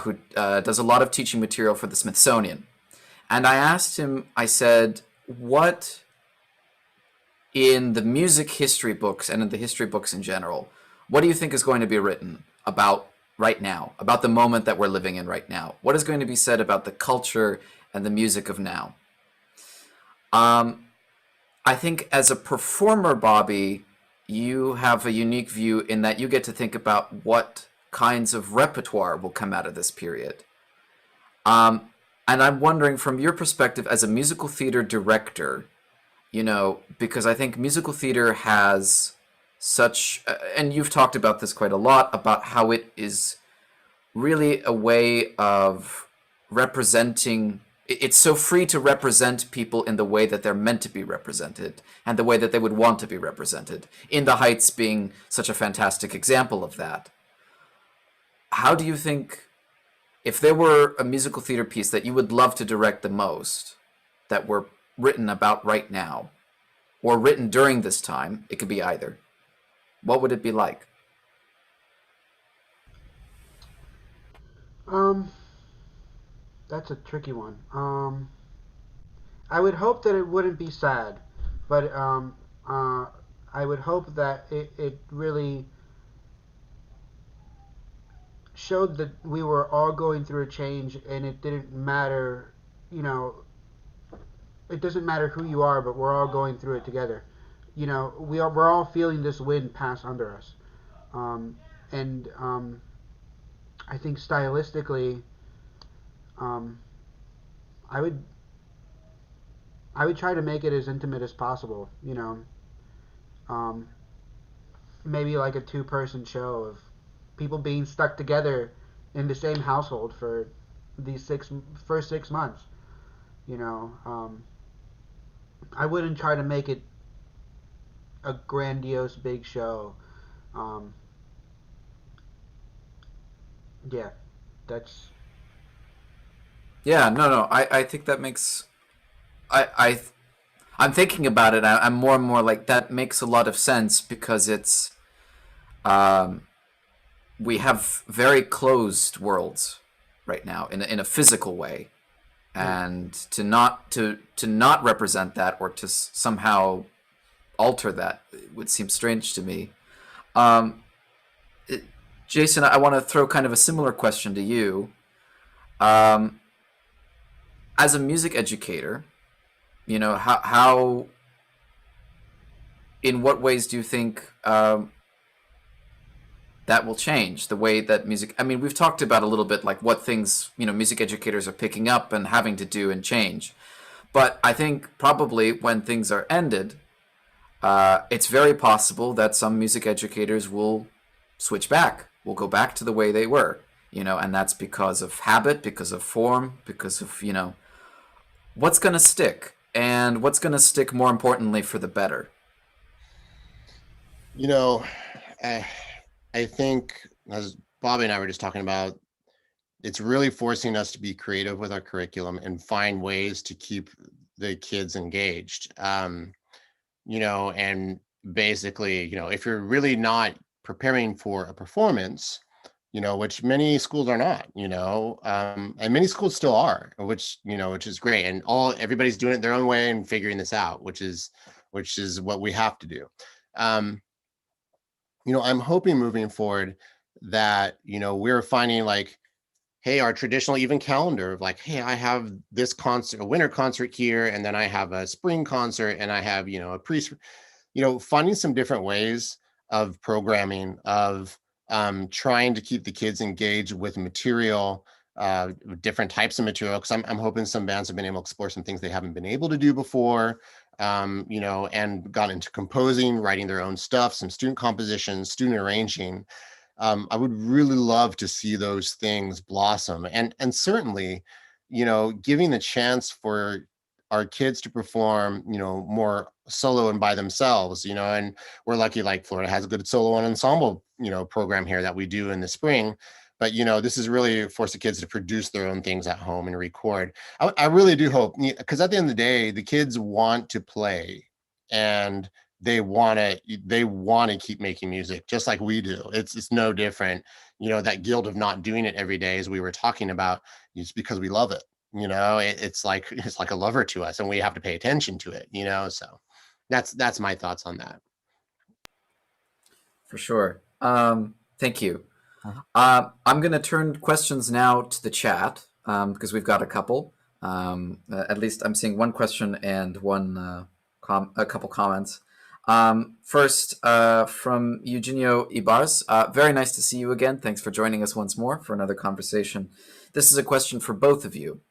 who does a lot of teaching material for the Smithsonian. And I asked him, I said, what in the music history books and in the history books in general, what do you think is going to be written about right now, about the moment that we're living in right now? What is going to be said about the culture and the music of now? I think as a performer, Bobby, you have a unique view in that you get to think about what kinds of repertoire will come out of this period. And I'm wondering, from your perspective as a musical theater director, you know, because I think musical theater has such, and you've talked about this quite a lot, about how it is really a way of representing. It's so free to represent people in the way that they're meant to be represented and the way that they would want to be represented, In the Heights being such a fantastic example of that. How do you think, if there were a musical theater piece that you would love to direct the most, that were written about right now, or written during this time, it could be either, what would it be like? Um, that's a tricky one. I would hope that it wouldn't be sad, but I would hope that it really showed that we were all going through a change, and it didn't matter, you know, it doesn't matter who you are, but we're all going through it together. You know, we're all feeling this wind pass under us, and I think stylistically, um, I would I would try to make it as intimate as possible. You know, um, maybe like a two-person show of people being stuck together in the same household for these first 6 months. You know, I wouldn't try to make it a grandiose big show. Um, yeah, that's Yeah, no. I think that makes I I'm thinking about it. I'm more and more like that makes a lot of sense because it's um, we have very closed worlds right now in a physical way, and to not represent that or to somehow alter that would seem strange to me. Um, it- Jason, I want to throw kind of a similar question to you. Um, as a music educator, you know, how in what ways do you think that will change the way that music? I mean, we've talked about a little bit like what things, you know, music educators are picking up and having to do and change. But I think probably when things are ended, it's very possible that some music educators will switch back, will go back to the way they were, you know, and that's because of habit, because of form, because of, you know, what's going to stick and what's going to stick more importantly for the better. You know, I, I think, as Bobby and I were just talking about, it's really forcing us to be creative with our curriculum and find ways to keep the kids engaged. And basically, if you're really not preparing for a performance, which many schools are not, and many schools still are, which is great. And everybody's doing it their own way and figuring this out, which is what we have to do. I'm hoping moving forward that, we're finding like, hey, our traditional even calendar of like, hey, I have this concert, a winter concert here, and then I have a spring concert, and I have, finding some different ways of programming, of trying to keep the kids engaged with material, different types of material, because I'm hoping some bands have been able to explore some things they haven't been able to do before, and got into composing, writing their own stuff, some student compositions, student arranging. I would really love to see those things blossom, and certainly, giving the chance for our kids to perform, more solo and by themselves, and we're lucky, like Florida has a good solo and ensemble, program here that we do in the spring. But, this is really force the kids to produce their own things at home and record. I really do hope, because at the end of the day, the kids want to play, and they want to keep making music just like we do. It's no different. That guilt of not doing it every day, as we were talking about, is because we love it. It's like a lover to us, and we have to pay attention to it. So that's my thoughts on that. For sure. Thank you. I'm going to turn questions now to the chat, because we've got a couple. At least I'm seeing one question and a couple comments. First, from Eugenio Ibarz. Very nice to see you again. Thanks for joining us once more for another conversation. This is a question for both of you.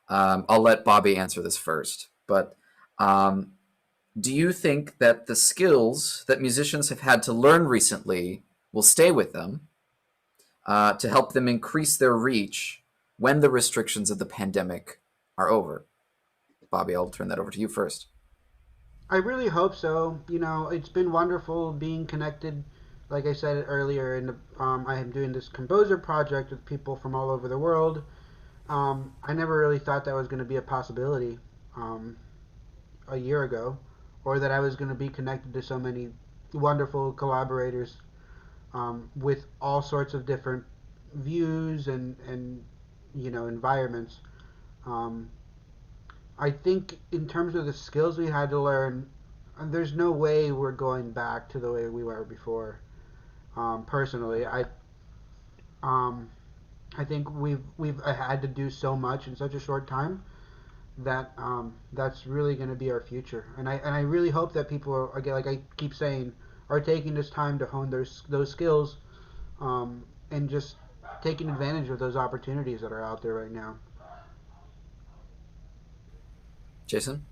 I'll let Bobby answer this first. But do you think that the skills that musicians have had to learn recently will stay with them to help them increase their reach when the restrictions of the pandemic are over? Bobby, I'll turn that over to you first. I really hope so. It's been wonderful being connected. Like I said earlier, I am doing this composer project with people from all over the world. I never really thought that was going to be a possibility a year ago, or that I was going to be connected to so many wonderful collaborators with all sorts of different views and environments. I think in terms of the skills we had to learn, there's no way we're going back to the way we were before. Personally, I think we've had to do so much in such a short time that that's really going to be our future. And I really hope that people are, again, like I keep saying, are taking this time to hone those skills, and just taking advantage of those opportunities that are out there right now. Jason?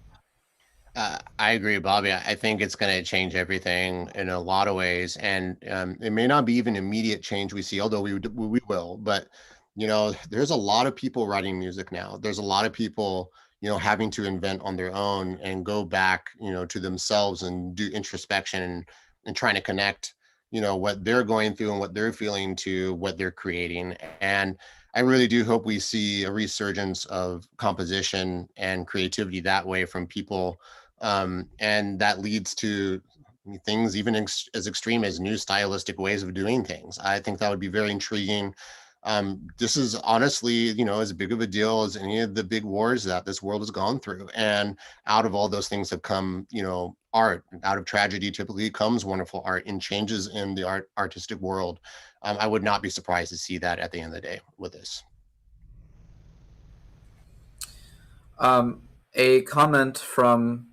I agree, Bobby. I think it's going to change everything in a lot of ways, and it may not be even immediate change we see, although we will. But there's a lot of people writing music now. There's a lot of people having to invent on their own and go back to themselves and do introspection and trying to connect what they're going through and what they're feeling to what they're creating. And I really do hope we see a resurgence of composition and creativity that way from people. And that leads to things even as extreme as new stylistic ways of doing things. I think that would be very intriguing. This is honestly, as big of a deal as any of the big wars that this world has gone through. And out of all those things have come, art. Out of tragedy typically comes wonderful art and changes in the artistic world. I would not be surprised to see that at the end of the day with this. A comment from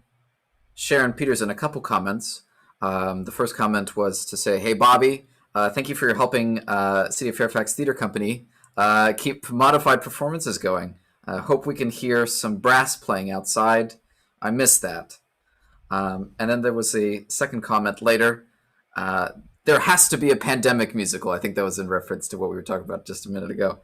Sharon Peterson, a couple comments. The first comment was to say, hey, Bobby, thank you for your helping City of Fairfax Theater Company keep modified performances going. Hope we can hear some brass playing outside. I missed that. And then there was a second comment later. There has to be a pandemic musical. I think that was in reference to what we were talking about just a minute ago.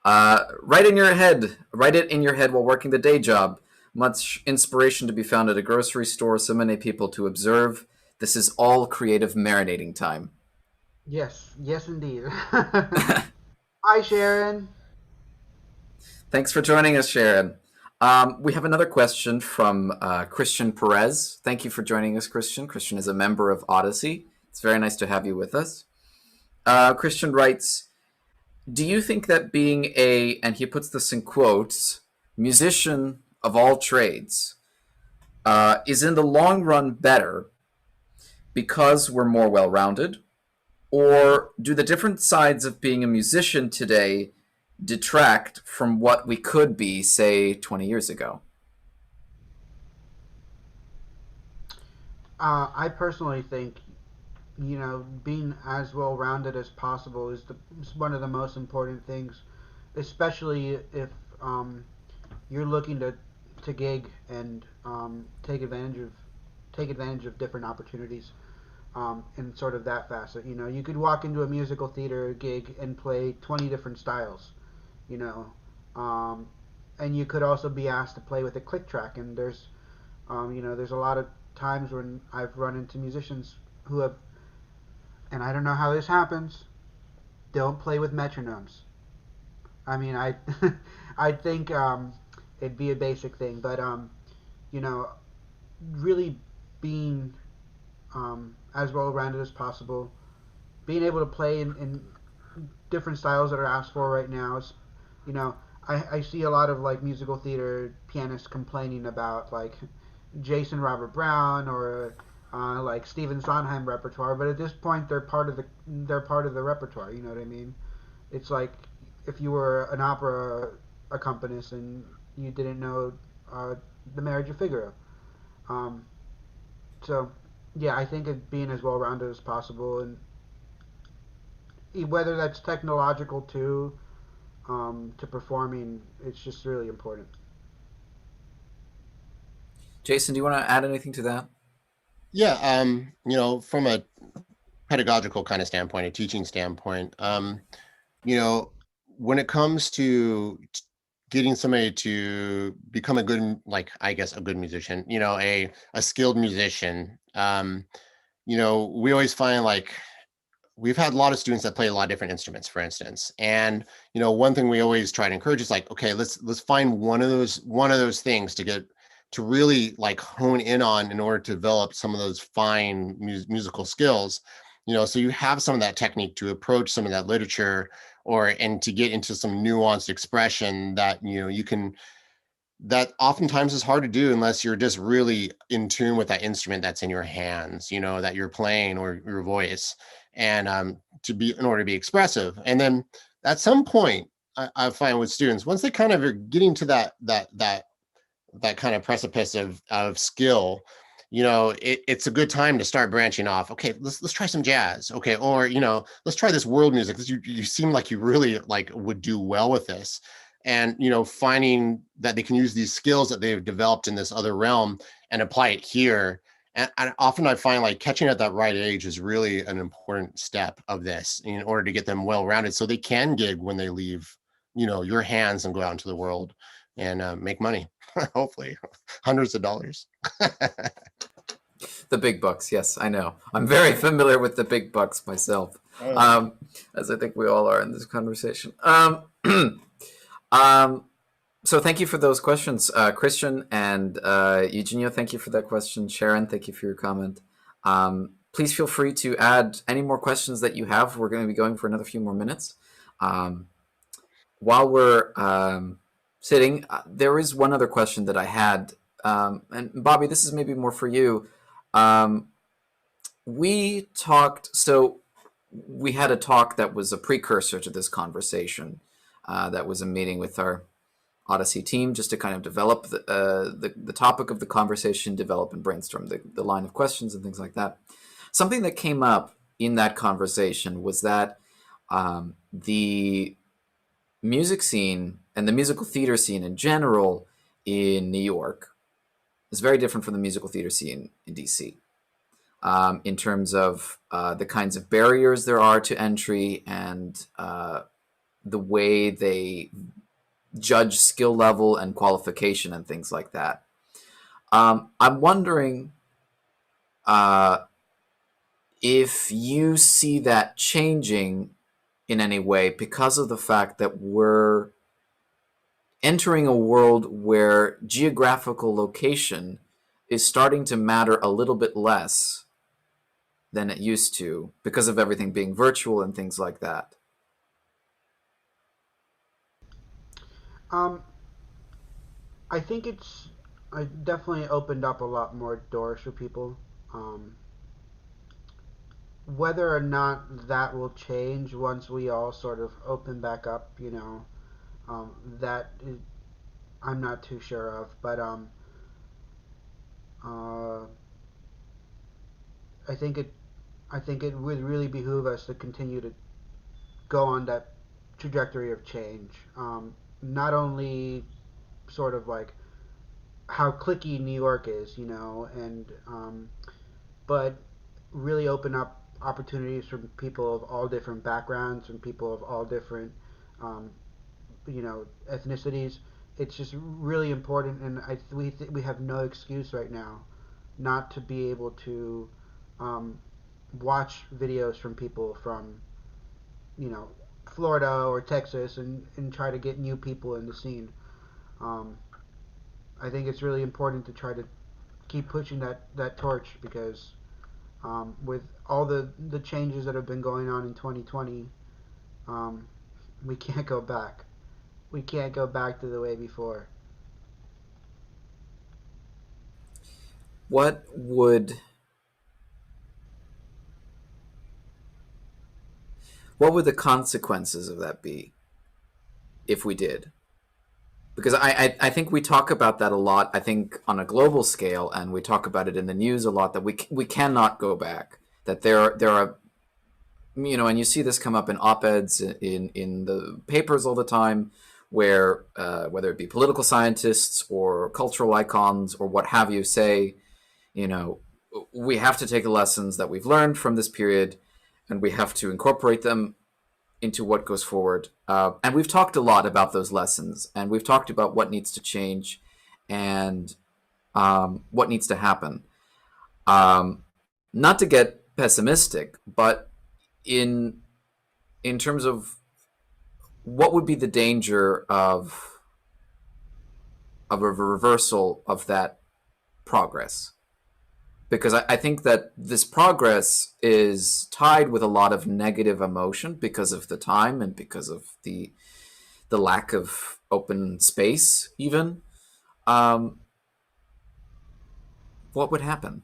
Write it in your head while working the day job. Much inspiration to be found at a grocery store. So many people to observe. This is all creative marinating time. Yes, yes, indeed. Hi, Sharon. Thanks for joining us, Sharon. We have another question from Christian Perez. Thank you for joining us, Christian. Christian is a member of Odyssey. It's very nice to have you with us. Christian writes, do you think that being a, and he puts this in quotes, musician of all trades is in the long run better because we're more well rounded? Or do the different sides of being a musician today detract from what we could be, say, 20 years ago? I personally think, being as well rounded as possible is one of the most important things, especially if um, you're looking to gig and take advantage of different opportunities in sort of that facet. You could walk into a musical theater gig and play 20 different styles. You know, um, and you could also be asked to play with a click track. And there's a lot of times when I've run into musicians who have, and I don't know how this happens, don't play with metronomes. I mean, I I think it'd be a basic thing, but you know, really being as well rounded as possible, being able to play in different styles that are asked for right now is, you know, I see a lot of like musical theater pianists complaining about like Jason Robert Brown or like Stephen Sondheim repertoire, but at this point they're part of the repertoire. You know what I mean? It's like if you were an opera accompanist and you didn't know uh, the Marriage of Figaro. Um, so yeah, I think it being as well rounded as possible, and whether that's technological too, to performing, it's just really important. Jason, do you want to add anything to that? Yeah, from a pedagogical kind of standpoint, a teaching standpoint, you know, when it comes to getting somebody to become a good, like, I guess, a good musician, a skilled musician, we always find like we've had a lot of students that play a lot of different instruments, for instance. And, one thing we always try to encourage is like, okay, let's find one of those things to really like hone in on in order to develop some of those fine musical skills, so you have some of that technique to approach some of that literature and to get into some nuanced expression that, you can that oftentimes is hard to do unless you're just really in tune with that instrument that's in your hands, that you're playing, or your voice, and to be in order to be expressive. And then at some point, I find with students, once they kind of are getting to that kind of precipice of skill, it's a good time to start branching off. Okay, let's try some jazz. Okay, or let's try this world music. You seem like you really like would do well with this, and finding that they can use these skills that they've developed in this other realm and apply it here. And often I find like catching at that right age is really an important step of this in order to get them well rounded, so they can gig when they leave your hands and go out into the world and make money. Hopefully hundreds of dollars. The big bucks, yes, I know. I'm very familiar with the big bucks myself, as I think we all are in this conversation. Um, so thank you for those questions, Christian and Eugenio. Thank you for that question. Sharon, thank you for your comment. Please feel free to add any more questions that you have. We're going to be going for another few more minutes. While we're sitting, there is one other question that I had. And Bobby, this is maybe more for you. We talked, so we had a talk that was a precursor to this conversation. That was a meeting with our Odyssey team just to kind of develop the topic of the conversation, develop and brainstorm the line of questions and things like that. Something that came up in that conversation was that the music scene and the musical theater scene in general in New York is very different from the musical theater scene in DC. In terms of the kinds of barriers there are to entry and the way they judge skill level and qualification and things like that. I'm wondering if you see that changing in any way because of the fact that we're entering a world where geographical location is starting to matter a little bit less than it used to because of everything being virtual and things like that. Um, I think it's I definitely opened up a lot more doors for people. Um, whether or not that will change once we all sort of open back up, that is, I'm not too sure of. But uh, I think it I think it would really behoove us to continue to go on that trajectory of change. Not only sort of like how clicky New York is, and but really open up opportunities for people of all different backgrounds and people of all different, um, ethnicities. It's just really important, and we have no excuse right now not to be able to um, watch videos from people from you know Florida or Texas and try to get new people in the scene. Um, I think it's really important to try to keep pushing that torch because with all the changes that have been going on in 2020, um, we can't go back. We can't go back to the way before. What would the consequences of that be if we did? Because I think we talk about that a lot, I think on a global scale, and we talk about it in the news a lot, that we cannot go back, that there are, and you see this come up in op-eds in the papers all the time, where whether it be political scientists or cultural icons or what have you say, you know, we have to take the lessons that we've learned from this period and we have to incorporate them into what goes forward. And we've talked a lot about those lessons, and we've talked about what needs to change and what needs to happen. Um, Not to get pessimistic, but in terms of what would be the danger of a reversal of that progress, because I think that this progress is tied with a lot of negative emotion because of the time and because of the lack of open space even. um, what would happen?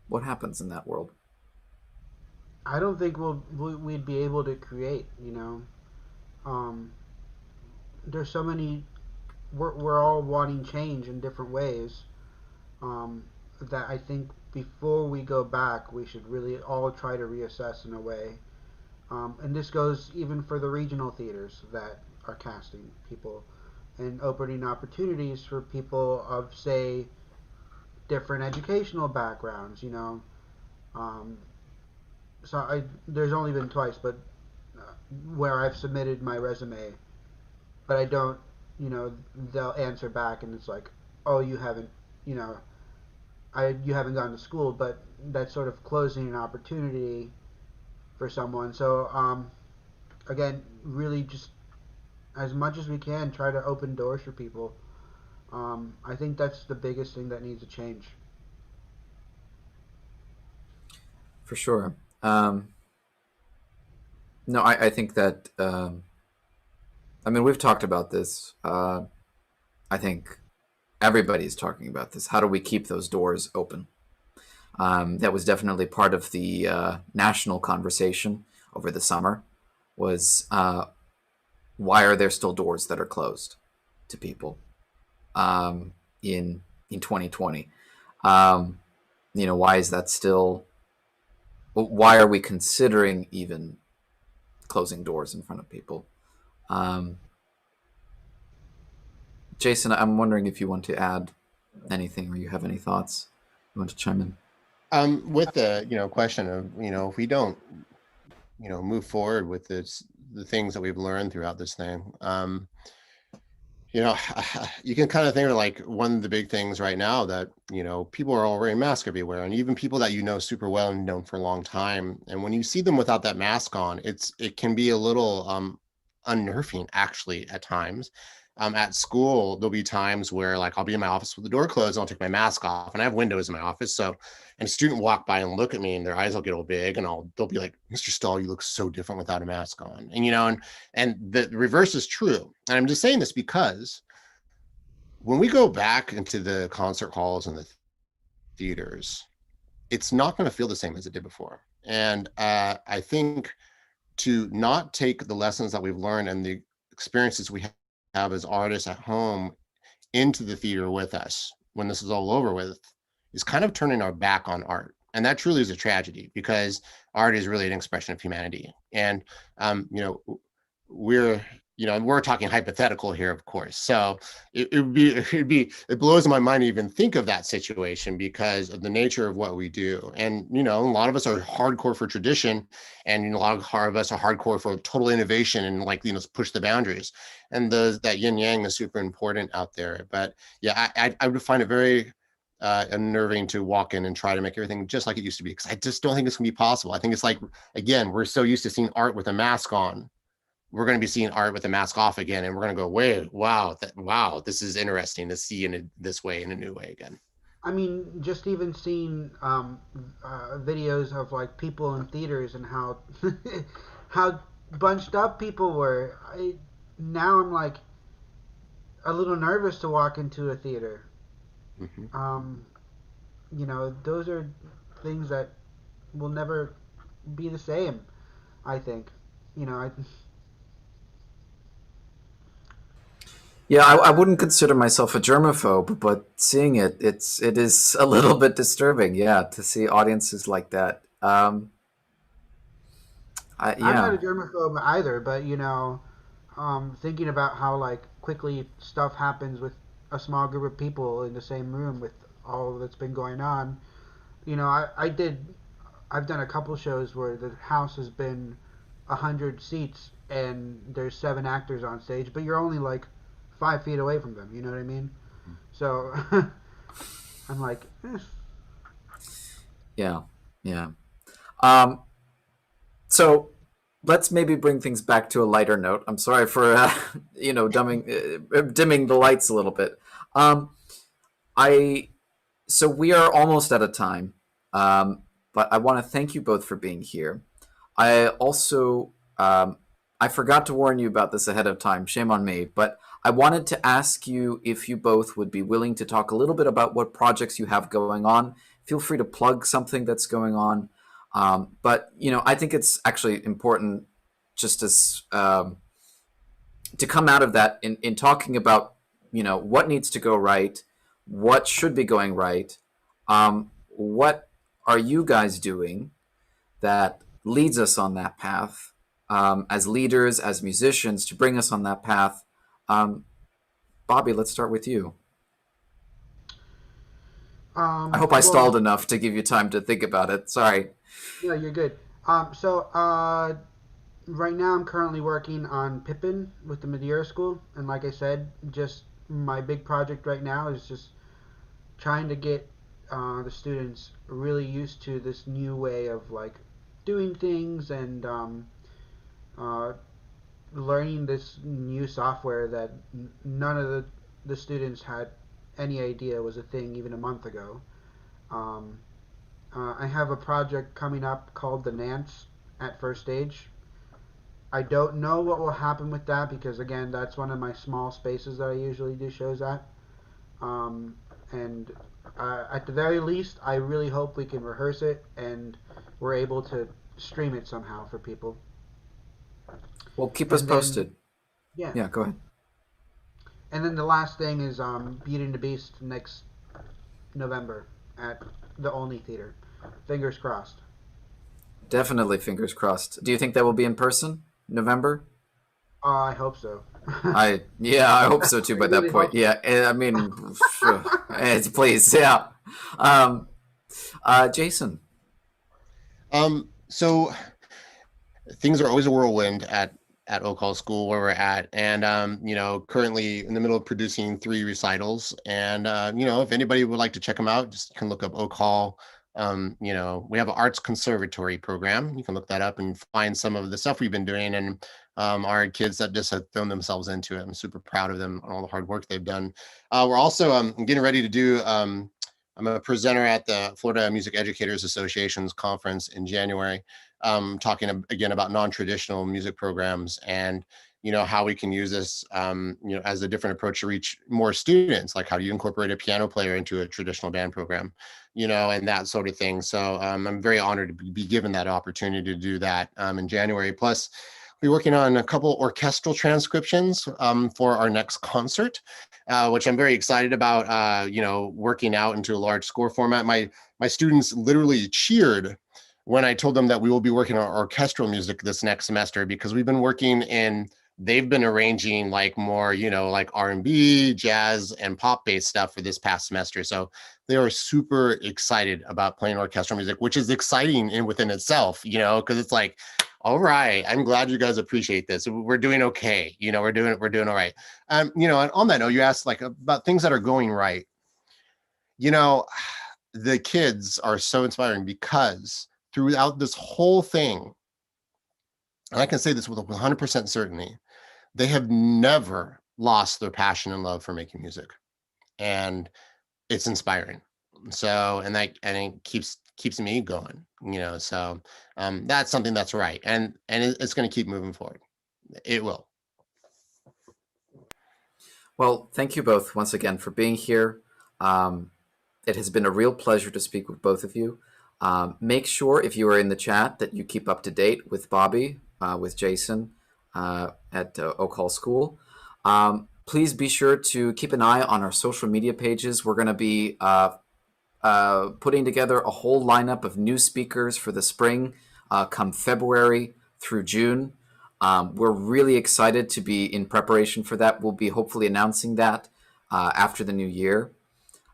What happens in that world? I don't think we'd be able to create. Um, there's so many. We're all wanting change in different ways. Um, that I think before we go back, we should really all try to reassess in a way. And this goes even for the regional theaters that are casting people and opening opportunities for people of, say, different educational backgrounds. Um, there's only been twice, but where I've submitted my resume, but I don't. They'll answer back, and it's like, oh, you haven't. You know, you haven't gone to school, but that's sort of closing an opportunity for someone. So again, really just as much as we can, try to open doors for people. I think that's the biggest thing that needs to change. For sure. No, I think that I mean, we've talked about this. I think everybody's talking about this. How do we keep those doors open? That was definitely part of the national conversation over the summer. Was why are there still doors that are closed to people in 2020? Why is that still? Why are we considering even closing doors in front of people? Um, Jason, I'm wondering if you want to add anything or you have any thoughts. You want to chime in? With the question of if we don't move forward with the things that we've learned throughout this thing, You know, you can kind of think of like one of the big things right now that, people are all wearing masks everywhere, and even people that super well and known for a long time. And when you see them without that mask on, it can be a little unnerving actually at times. At school, there'll be times where like I'll be in my office with the door closed and I'll take my mask off, and I have windows in my office. So, and a student will walk by and look at me and their eyes will get all big, and they'll be like, "Mr. Stahl, you look so different without a mask on." And, and the reverse is true. And I'm just saying this because when we go back into the concert halls and the theaters, it's not going to feel the same as it did before. And I think to not take the lessons that we've learned and the experiences we have as artists at home into the theater with us when this is all over with is kind of turning our back on art. And that truly is a tragedy, because art is really an expression of humanity. And, we're talking hypothetical here, of course. So it blows my mind to even think of that situation because of the nature of what we do. And, a lot of us are hardcore for tradition, and a lot of us are hardcore for total innovation and push the boundaries. And that yin yang is super important out there. But yeah, I would find it very unnerving to walk in and try to make everything just like it used to be, because I just don't think it's gonna be possible. I think it's like, again, we're so used to seeing art with a mask on. We're going to be seeing art with a mask off again, and we're going to go, wow, this is interesting to see in this way, in a new way again. I mean, just even seeing videos of like people in theaters and how how bunched up people were. Now I'm like a little nervous to walk into a theater. Mm-hmm. Those are things that will never be the same. I think. I. Yeah, I wouldn't consider myself a germaphobe, but seeing it is a little bit disturbing. Yeah, to see audiences like that. I'm not Yeah, a germaphobe either, but thinking about how like quickly stuff happens with a small group of people in the same room with all that's been going on. I've done a couple shows where the house has been 100 seats and there's 7 actors on stage, but you're only like 5 feet away from them. You know what I mean? So I'm like, yeah, yeah. Um, so let's maybe bring things back to a lighter note. I'm sorry for dimming the lights a little bit. I So we are almost out of time, but I want to thank you both for being here. I also I forgot to warn you about this ahead of time. Shame on me, but I wanted to ask you if you both would be willing to talk a little bit about what projects you have going on. Feel free to plug something that's going on. But I think it's actually important just as to come out of that in talking about what needs to go right, what should be going right, what are you guys doing that leads us on that path, as leaders, as musicians, to bring us on that path. Bobby, let's start with you. I hope I stalled well, enough to give you time to think about it. Sorry. no, you're good. Right now I'm currently working on Pippin with the Madeira School, and like I said, just my big project right now is just trying to get the students really used to this new way of like doing things and uh, learning this new software that none of the students had any idea was a thing even a month ago. Um, I have a project coming up called the Nance at First Stage. I don't know what will happen with that because again, that's one of my small spaces that I usually do shows at. And at the very least, I really hope we can rehearse it and we're able to stream it somehow for people. Well, keep us And then, posted. yeah. Yeah, go ahead. And then the last thing is Beauty and the Beast next November at the Only Theater. Fingers crossed. Definitely fingers crossed. Do you think that will be in person? November? I hope so. I hope so too I by that really point. hope Yeah, I mean, phew, please, yeah. Um, Jason. So things are always a whirlwind at at Oak Hall School where we're at, and currently in the middle of producing 3 recitals. And if anybody would like to check them out, just can look up Oak Hall. We have an arts conservatory program. You can look that up and find some of the stuff we've been doing, and our kids that just have thrown themselves into it. I'm super proud of them and all the hard work they've done. We're also getting ready to do. I'm a presenter at the Florida Music Educators Association's conference in January, talking again about non-traditional music programs and how we can use this as a different approach to reach more students. Like, how do you incorporate a piano player into a traditional band program, and that sort of thing. So I'm very honored to be given that opportunity to do that in January. Plus, we're working on a couple orchestral transcriptions for our next concert, which I'm very excited about, working out into a large score format. My students literally cheered when I told them that we will be working on orchestral music this next semester, because we've been working they've been arranging like more, like R&B, jazz, and pop-based stuff for this past semester. So they are super excited about playing orchestral music, which is exciting within itself, because it's like, all right, I'm glad you guys appreciate this. We're doing okay. We're doing all right. And on that note, you asked like about things that are going right. The kids are so inspiring because throughout this whole thing, and I can say this with 100% certainty, they have never lost their passion and love for making music. And it's inspiring. So, and it keeps me going, so that's something that's right. And it's going to keep moving forward. It will. Well, thank you both once again for being here. It has been a real pleasure to speak with both of you. Make sure, if you are in the chat, that you keep up to date with Bobby, with Jason at Oak Hall School. Please be sure to keep an eye on our social media pages. We're going to be putting together a whole lineup of new speakers for the spring come February through June. We're really excited to be in preparation for that. We'll be hopefully announcing that after the new year.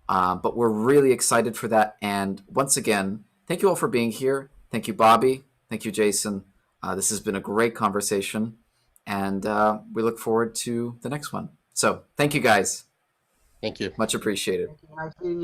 But we're really excited for that. And once again, thank you all for being here. Thank you, Bobby. Thank you, Jason. This has been a great conversation. And we look forward to the next one. So thank you, guys. Thank you. Much appreciated. Nice meeting you.